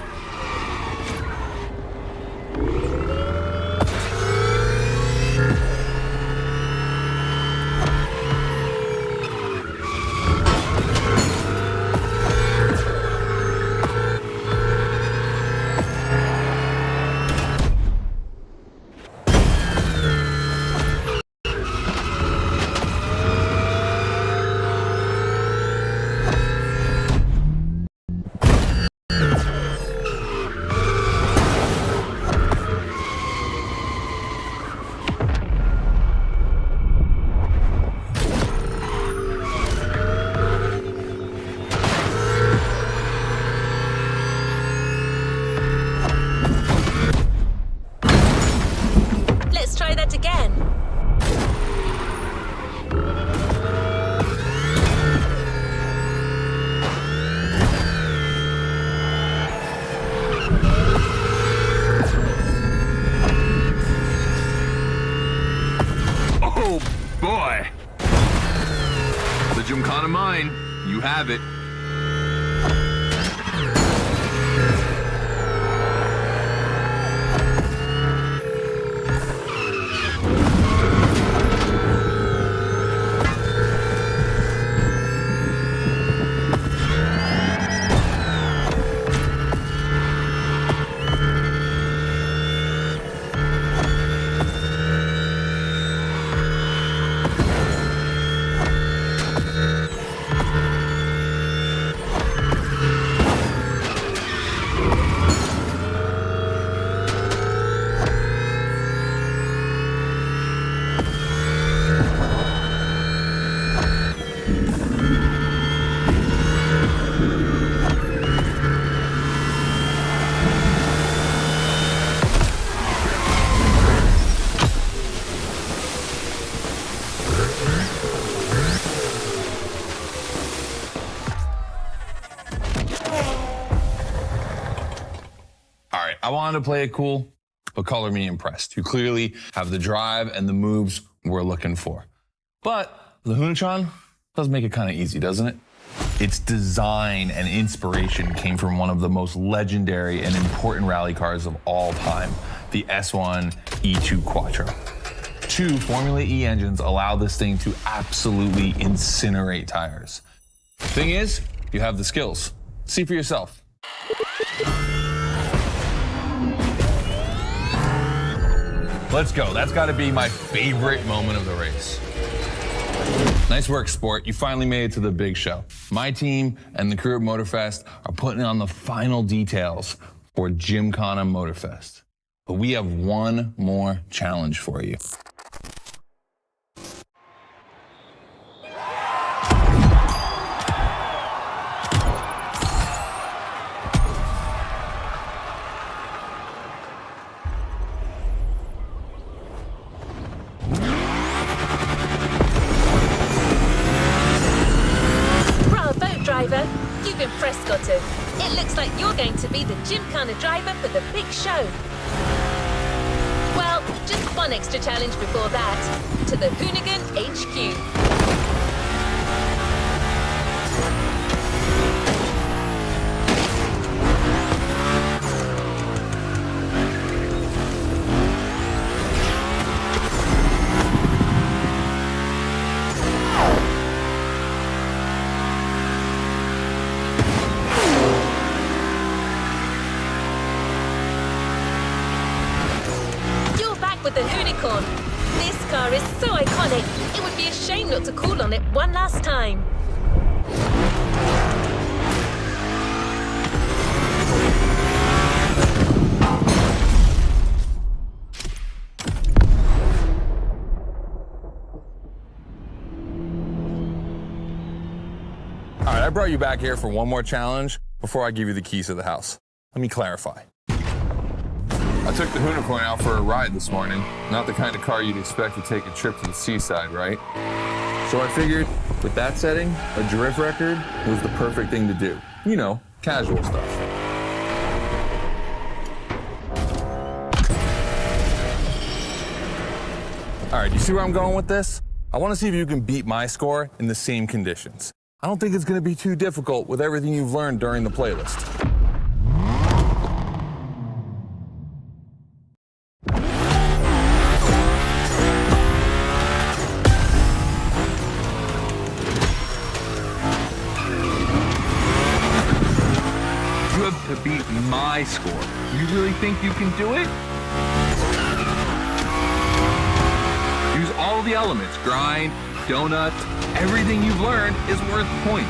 Boy! The Gymkhana mine, you have it. I wanted to play it cool, but color me impressed. You clearly have the drive and the moves we're looking for. But the Hunatron does make it kind of easy, doesn't it? Its design and inspiration came from one of the most legendary and important rally cars of all time, the S1 E2 Quattro. 2 Formula E engines allow this thing to absolutely incinerate tires. Thing is, you have the skills. See for yourself. Let's go. That's got to be my favorite moment of the race. Nice work, sport. You finally made it to the big show. My team and the crew at Motorfest are putting on the final details for Gymkhana Motorfest. But we have one more challenge for you. You've impressed, Goto. It looks like you're going to be the Gymkhana driver for the big show. Well, just one extra challenge before that. To the Hoonigan HQ. With the Hoonicorn. This car is so iconic, it would be a shame not to call on it one last time. brought you back here for one more challenge before I give you the keys to the house. Let me clarify. I took the Unicorn out for a ride this morning. Not the kind of car you'd expect to take a trip to the seaside, right? So I figured, with that setting, a drift record was the perfect thing to do. You know, casual stuff. All right, you see where I'm going with this? I want to see if you can beat my score in the same conditions. I don't think it's going to be too difficult with everything you've learned during the playlist. You have to beat my score. You really think you can do it? Use all the elements, grind, donuts, everything you've learned is worth points.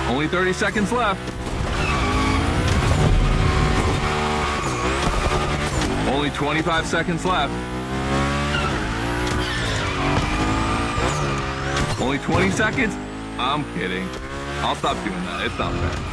Only 30 seconds left. Only 25 seconds left. Only 20 seconds? I'm kidding. I'll stop doing that. It's not bad.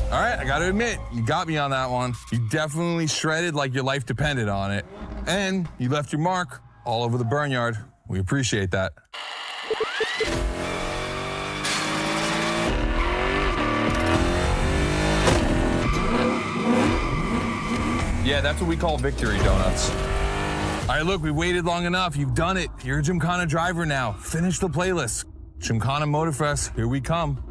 All right, I gotta admit, you got me on that one. You definitely shredded like your life depended on it. And you left your mark all over the barnyard. We appreciate that. Yeah, that's what we call victory donuts. All right, look, we waited long enough. You've done it. You're a Gymkhana driver now. Finish the playlist. Gymkhana Motorfest, here we come.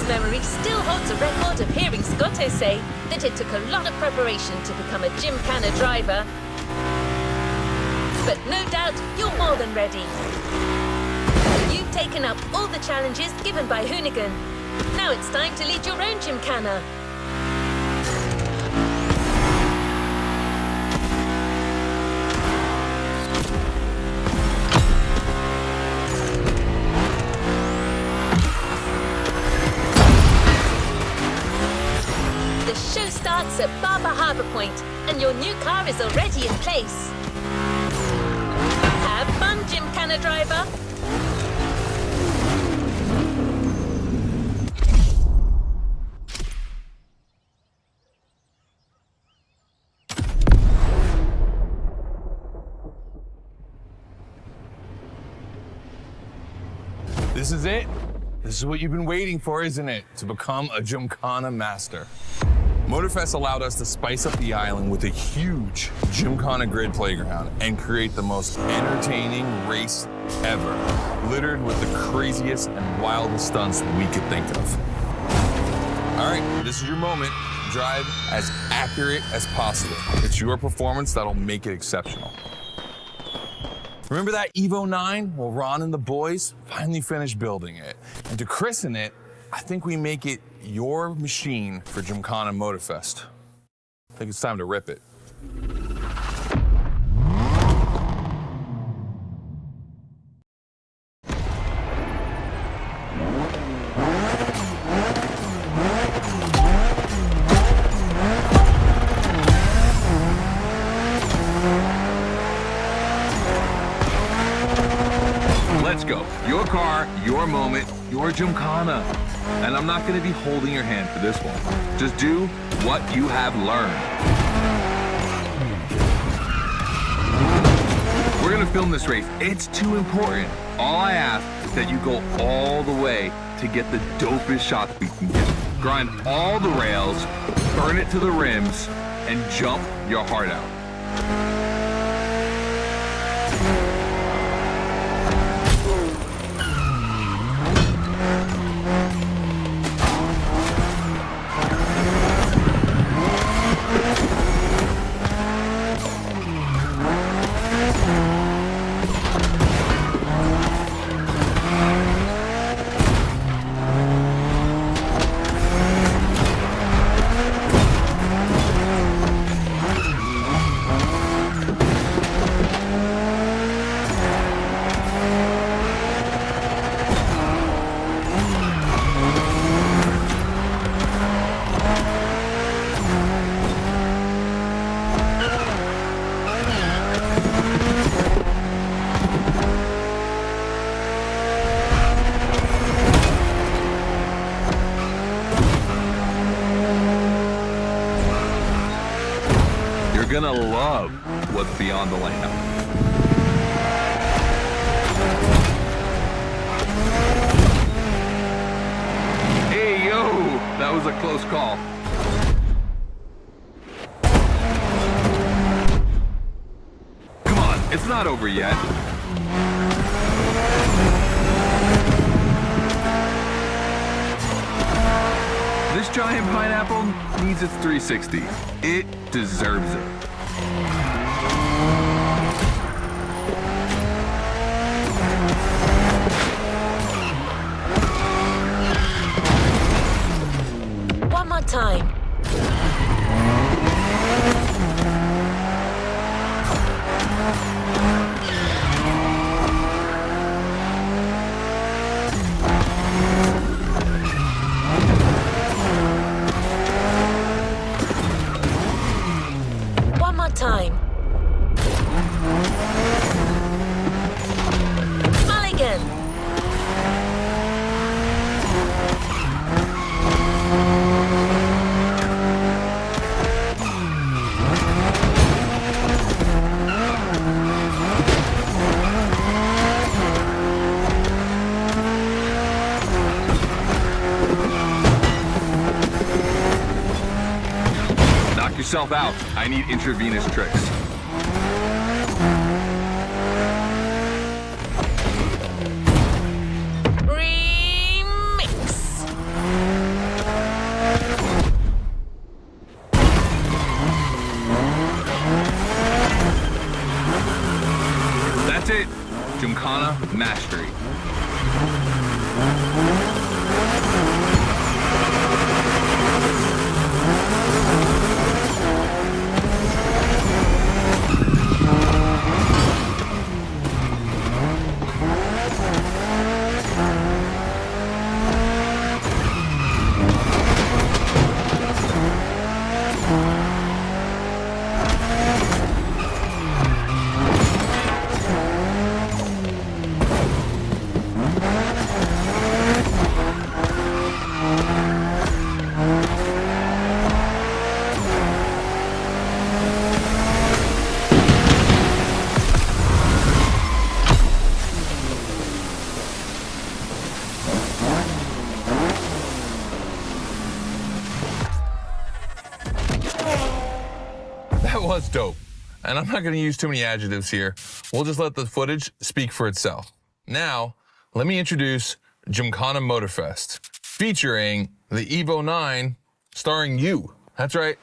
Memory still holds a record of hearing Scotto say that it took a lot of preparation to become a Gymkhana driver. But no doubt you're more than ready. You've taken up all the challenges given by Hoonigan. Now it's time to lead your own Gymkhana. The show starts at Barber Harbour Point, and your new car is already in place. Have fun, Gymkhana driver. This is it. This is what you've been waiting for, isn't it? To become a Gymkhana master. Motorfest allowed us to spice up the island with a huge Gymkhana grid playground and create the most entertaining race ever, littered with the craziest and wildest stunts we could think of. All right, this is your moment. Drive as accurate as possible. It's your performance that'll make it exceptional. Remember that Evo 9? Well, Ron and the boys finally finished building it. And to christen it, I think we make it your machine for Gymkhana Motorfest. I think it's time to rip it. Let's go. Your car, your moment, your Gymkhana. And I'm not going to be holding your hand for this one. Just do what you have learned. We're going to film this race. It's too important. All I ask is that you go all the way to get the dopest shots we can get. Grind all the rails, burn it to the rims, and jump your heart out. gonna love what's beyond the layout. Hey, yo, that was a close call. Come on, it's not over yet. This giant pineapple needs its 360. It deserves it. One more time. One more time. Mulligan. Knock yourself out. I need intravenous tricks. Remix. That's it. Gymkhana mastery. That was dope. And I'm not going to use too many adjectives here. We'll just let the footage speak for itself. Now, let me introduce Gymkhana Motorfest, featuring the Evo 9, starring you. That's right.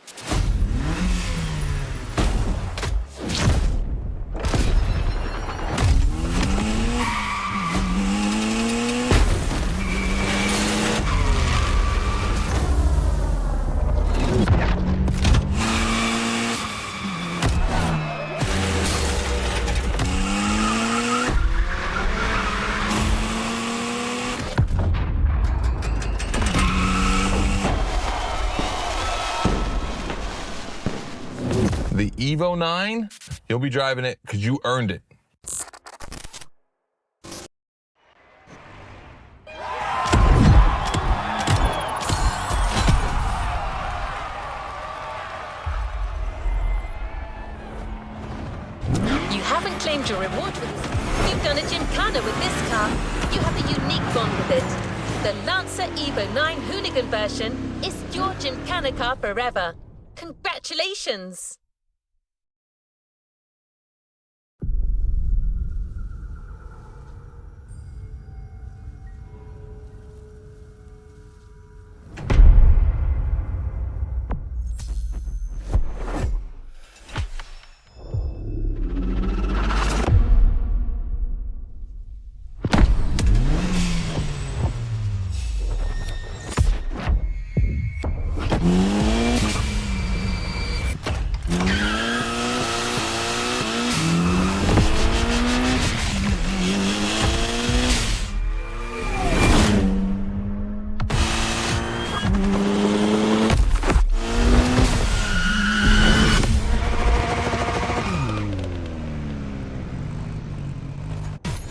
The Evo 9, you'll be driving it because you earned it. You haven't claimed your reward with this. You've done a Gymkhana with this car. You have a unique bond with it. The Lancer Evo 9 Hoonigan version is your Gymkhana car forever. Congratulations!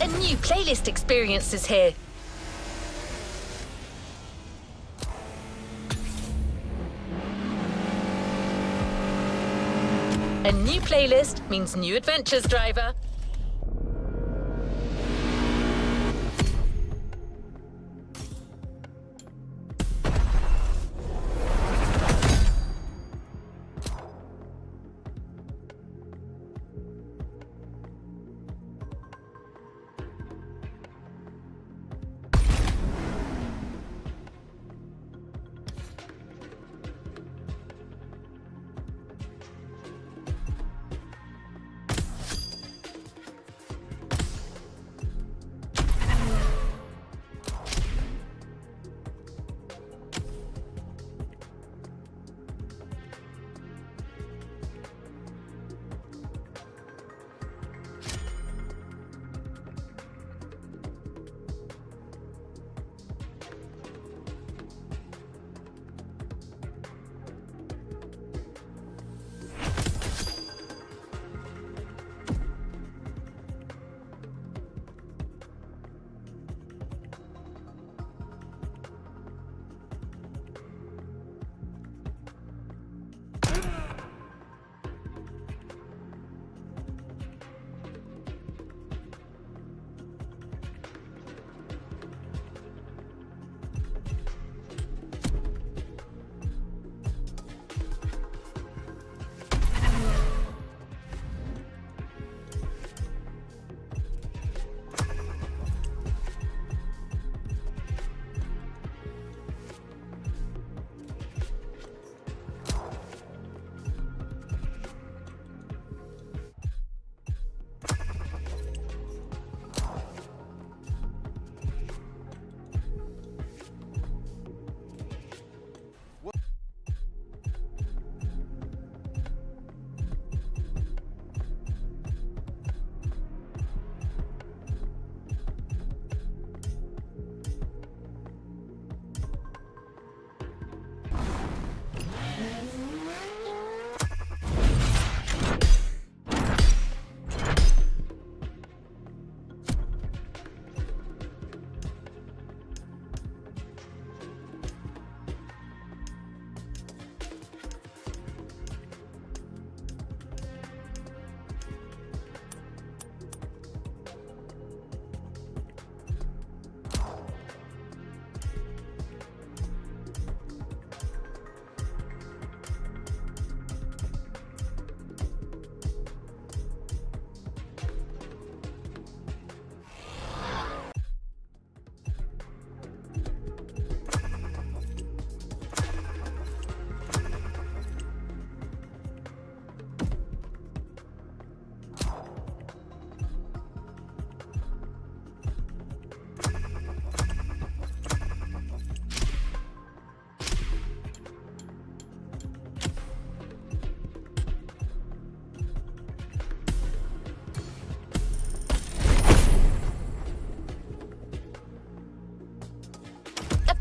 A new playlist experience is here. A new playlist means new adventures, driver.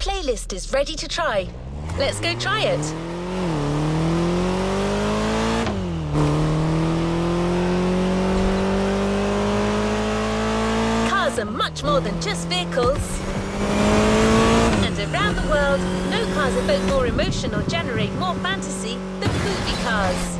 Playlist is ready to try. Let's go try it. Cars are much more than just vehicles. And around the world, no cars evoke more emotion or generate more fantasy than movie cars.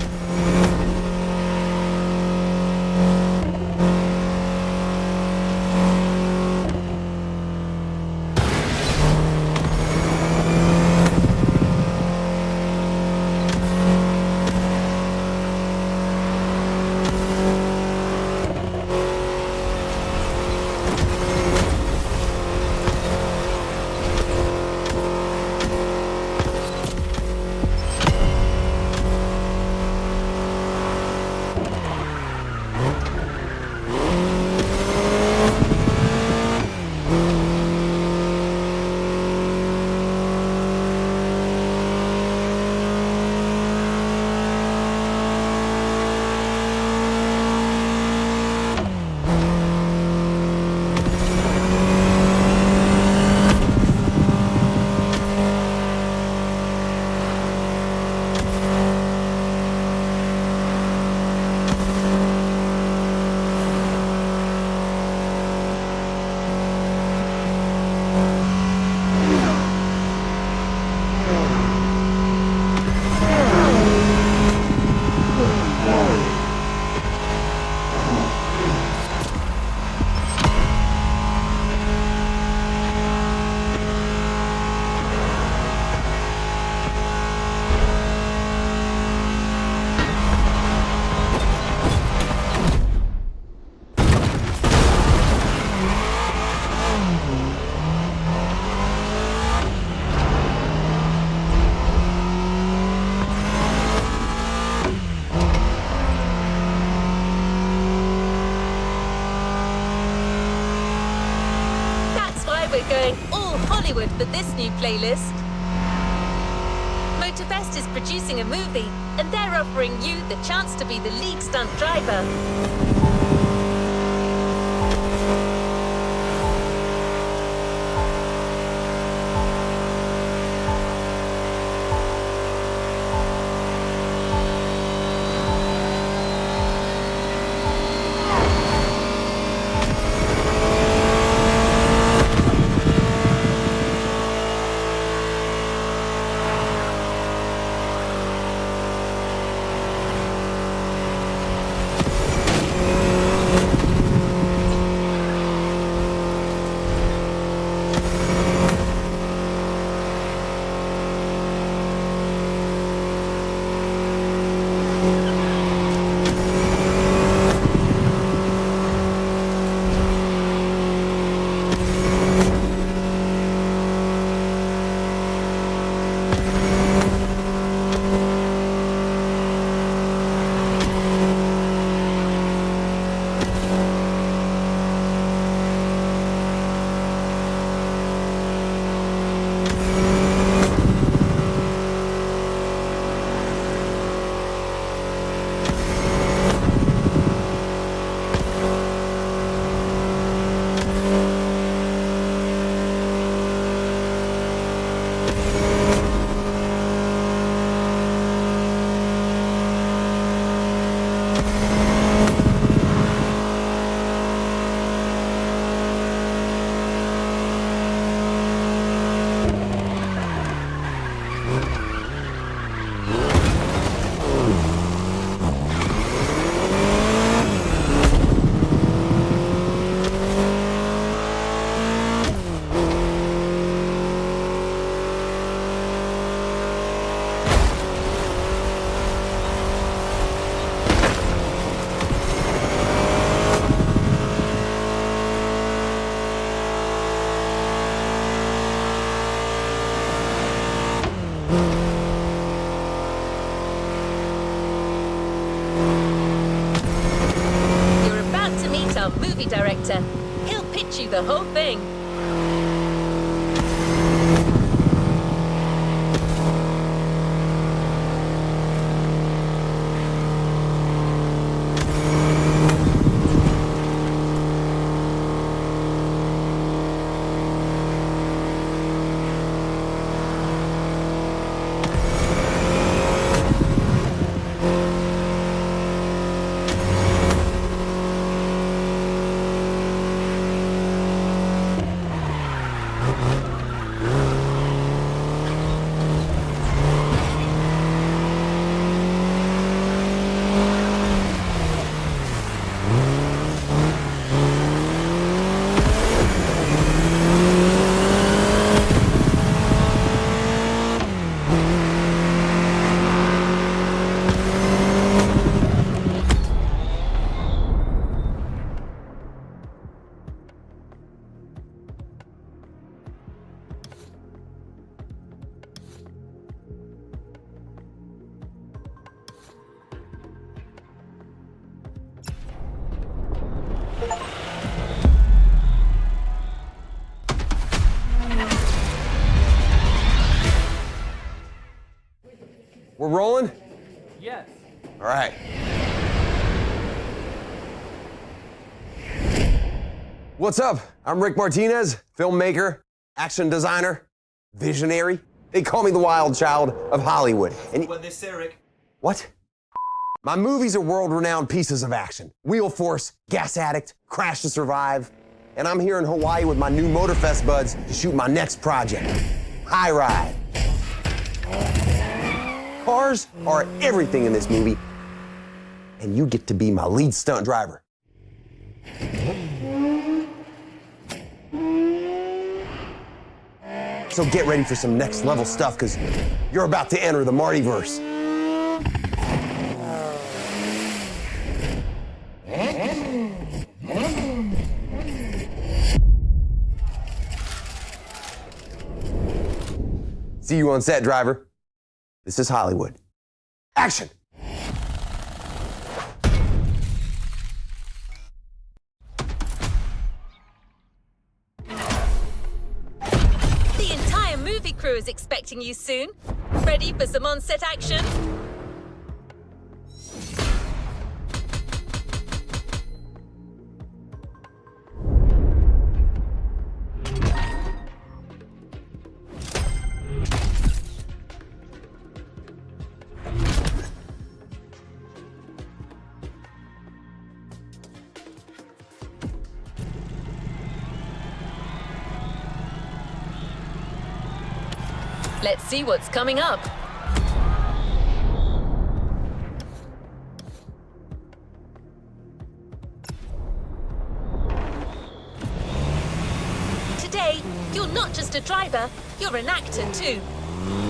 going all Hollywood for this new playlist. Motorfest is producing a movie, and they're offering you the chance to be the lead stunt driver. Our movie director. He'll pitch you the whole thing. We're rolling? Yes. All right. What's up? I'm Rick Martinez, filmmaker, action designer, visionary. They call me the wild child of Hollywood. And What they say, Rick? what? My movies are world-renowned pieces of action. Wheel Force, Gas Addict, Crash to Survive. And I'm here in Hawaii with my new Motorfest buds to shoot my next project, High Ride. Cars are everything in this movie, and you get to be my lead stunt driver. So get ready for some next level stuff, because you're about to enter the Martyverse. See you on set, driver. This is Hollywood. Action! crew is expecting you soon. Ready for some on-set action? Let's see what's coming up. Today, you're not just a driver, you're an actor too.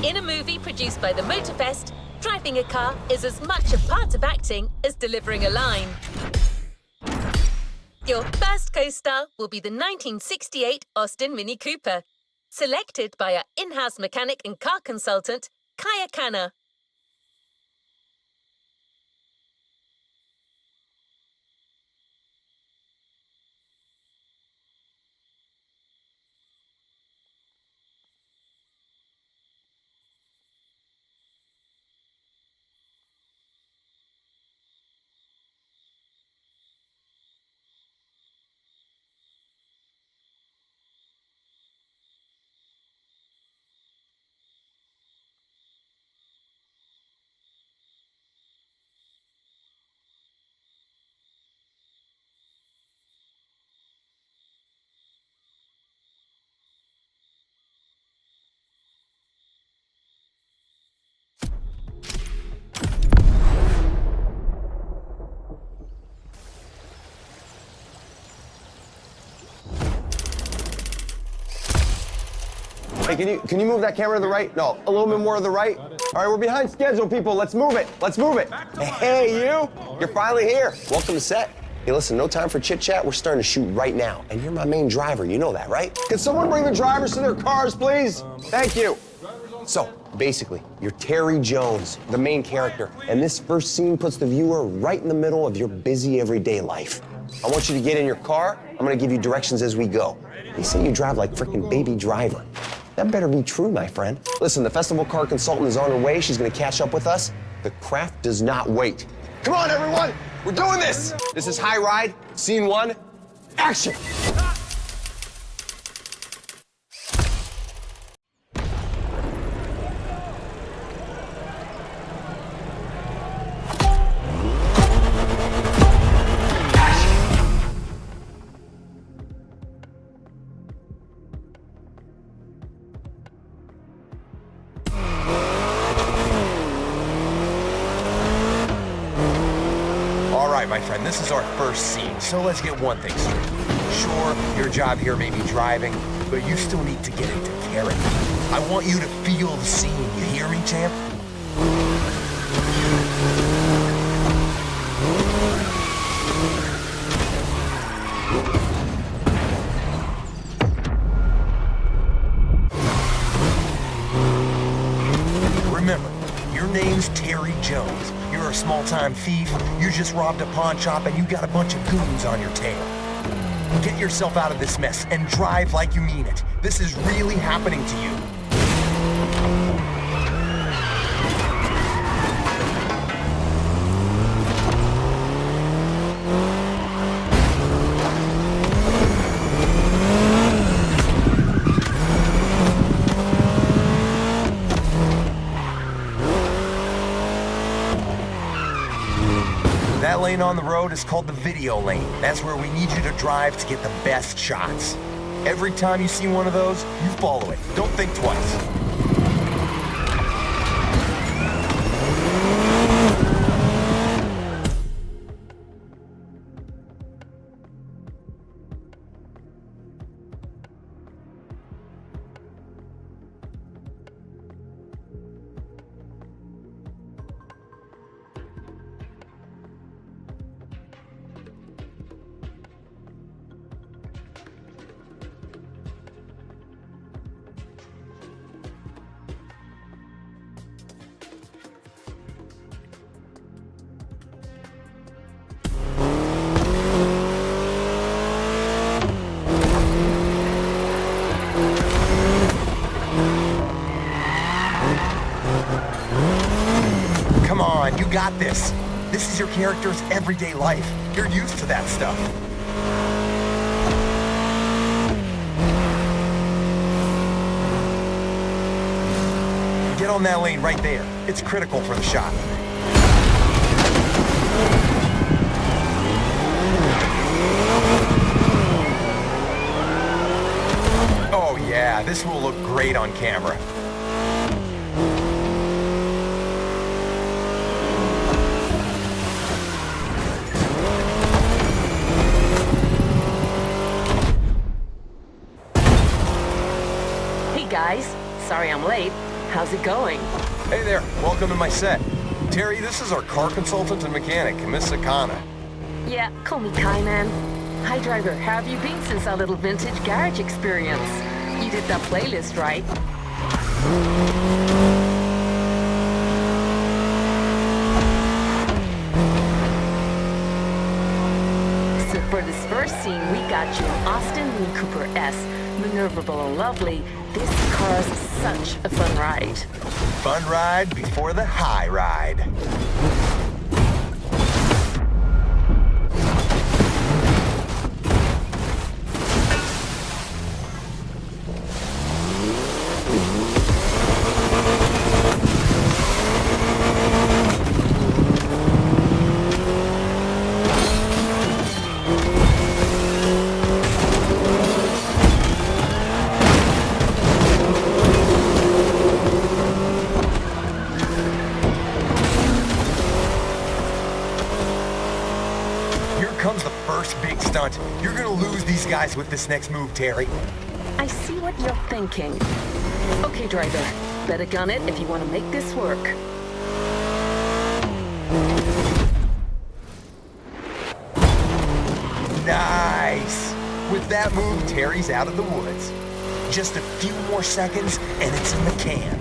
In a movie produced by the Motorfest, driving a car is as much a part of acting as delivering a line. Your first co-star will be the 1968 Austin Mini Cooper, selected by our in-house mechanic and car consultant, Kaya Khanna. Hey, can you move that camera to the right? No, a little bit more to the right. All right, we're behind schedule, people. Let's move it. Let's move it. Hey, you. You're finally here. Welcome to set. Hey, listen, no time for chit-chat. We're starting to shoot right now. And you're my main driver. You know that, right? Can someone bring the drivers to their cars, please? Thank you. So, basically, you're Terry Jones, the main character. And this first scene puts the viewer right in the middle of your busy everyday life. I want you to get in your car. I'm going to give you directions as we go. They say you drive like frickin' Baby Driver. That better be true, my friend. Listen, the festival car consultant is on her way. She's gonna catch up with us. The craft does not wait. Come on, everyone! We're doing this! This is High Ride, Scene 1, action! My friend, this is our first scene, so let's get one thing straight. Sure, your job here may be driving, but you still need to get into character. I want you to feel the scene, you hear me, champ? Remember, your name's Terry Jones. You're a small-time thief, you just robbed a pawn shop, and you got a bunch of goons on your tail. Get yourself out of this mess and drive like you mean it. This is really happening to you. That lane on the road is called the video lane. That's where we need you to drive to get the best shots. Every time you see one of those, you follow it. Don't think twice. got this. This is your character's everyday life. You're used to that stuff. Get on that lane right there. It's critical for the shot. Oh yeah, this will look great on camera. Hey guys, sorry I'm late. How's it going? Hey there, welcome to my set. Terry, this is our car consultant and mechanic, Miss Akana. Yeah, call me Kai, man. Hi driver, how have you been since our little vintage garage experience? You did that playlist, right? So for this first scene, we got you an Austin Mini Cooper S. Maneuverable and lovely, this car's such a fun ride. Fun ride before the high ride. Comes the first big stunt. You're gonna lose these guys with this next move, Terry. I see what you're thinking. Okay, driver, better gun it if you want to make this work. Nice! With that move, Terry's out of the woods. Just a few more seconds, and it's in the can.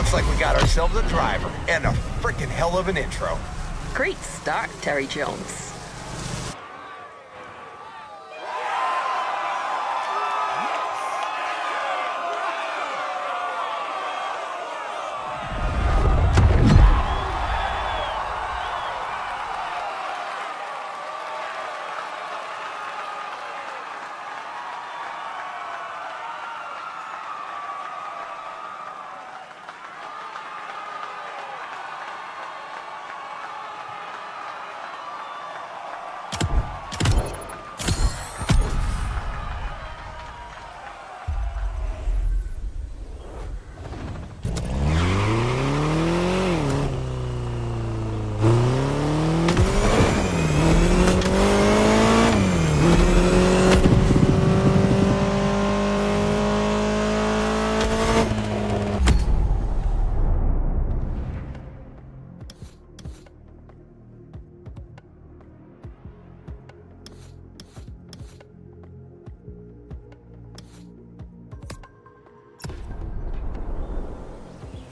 Looks like we got ourselves a driver and a frickin' hell of an intro. Great start, Terry Jones.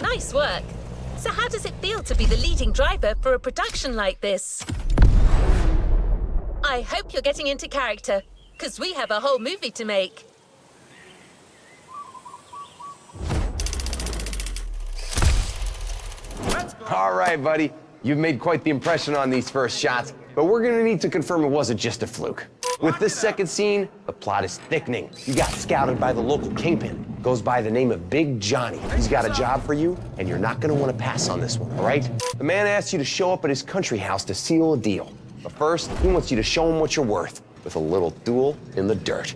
Nice work. So how does it feel to be the leading driver for a production like this? I hope you're getting into character, because we have a whole movie to make. All right, buddy. You've made quite the impression on these first shots, but we're gonna need to confirm it wasn't just a fluke. With this second scene, the plot is thickening. You got scouted by the local kingpin. Goes by the name of Big Johnny. He's got a job for you, and you're not gonna wanna pass on this one, all right? The man asks you to show up at his country house to seal a deal. But first, he wants you to show him what you're worth with a little duel in the dirt.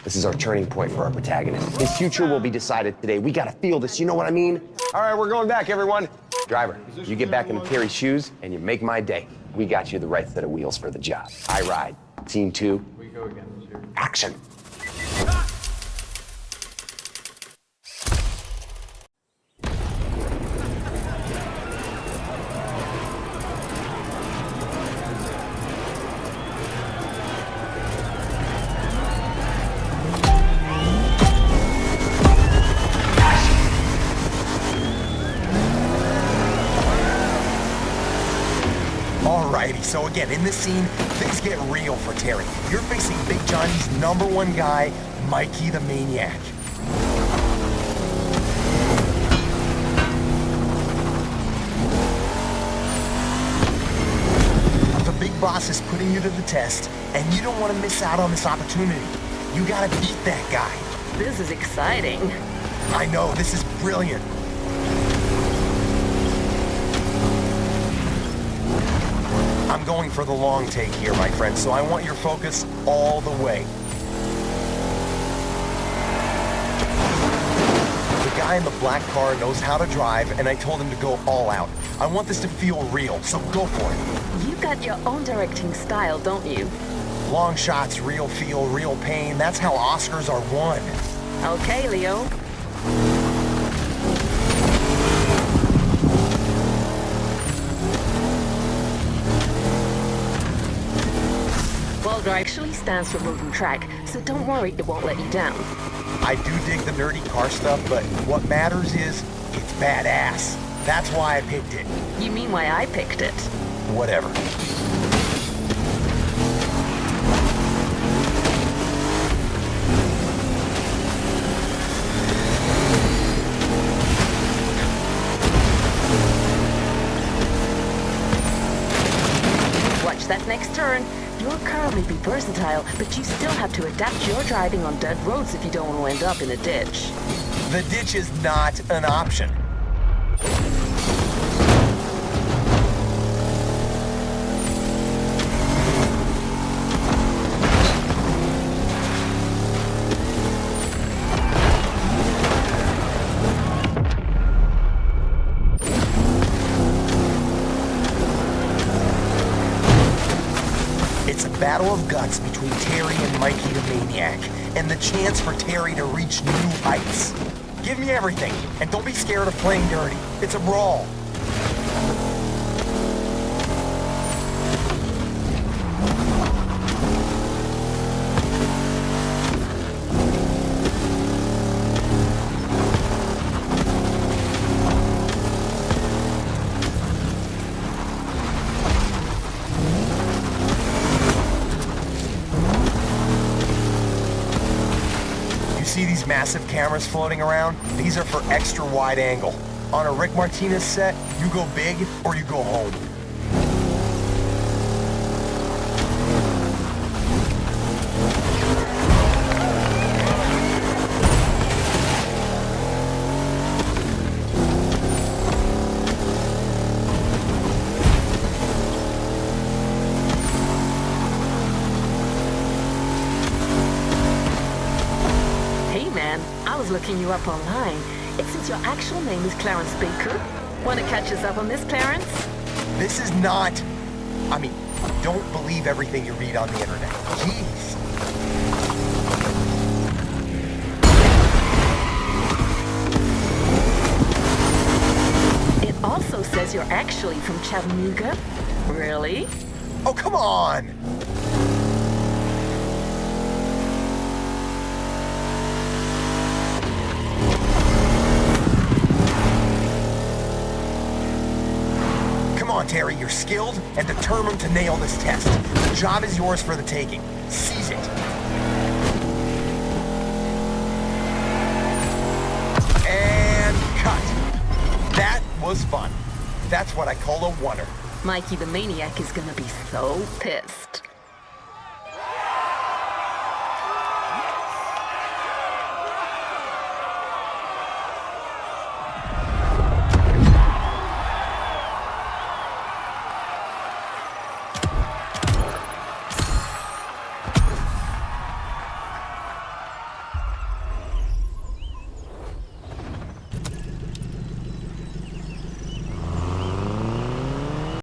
This is our turning point for our protagonist. His future will be decided today. We gotta feel this, you know what I mean? All right, we're going back, everyone. Driver, you get back into Terry's shoes, and you make my day. We got you the right set of wheels for the job. I ride. Scene 2. We go again. Action. Alrighty, so again, in this scene, things get real for Terry. You're facing Big Johnny's #1 guy, Mikey the Maniac. The big boss is putting you to the test, and you don't want to miss out on this opportunity. You gotta beat that guy. This is exciting. I know, this is brilliant. I'm going for the long take here, my friend, so I want your focus all the way. The guy in the black car knows how to drive, and I told him to go all out. I want this to feel real, so go for it. You got your own directing style, don't you? Long shots, real feel, real pain. That's how Oscars are won. Okay, Leo. Well, actually stands for road and track, so don't worry, it won't let you down. I do dig the nerdy car stuff, but what matters is it's badass. That's why I picked it. You mean why I picked it? Whatever. Watch that next turn. Your car may be versatile, but you still have to adapt your driving on dirt roads if you don't want to end up in a ditch. The ditch is not an option. Battle of guts between Terry and Mikey the Maniac, and the chance for Terry to reach new heights. Give me everything, and don't be scared of playing dirty. It's a brawl. these massive cameras floating around? These are for extra wide angle. On a Rick Martinez set, you go big or you go home. I was looking you up online. It says your actual name is Clarence Baker. Want to catch us up on this, Clarence? This is not... I mean, don't believe everything you read on the internet. Jeez. It also says you're actually from Chattanooga. Really? Oh, come on! Come on, Terry, you're skilled and determined to nail this test. The job is yours for the taking. Seize it. And cut. That was fun. That's what I call a oneer. Mikey the Maniac is gonna be so pissed.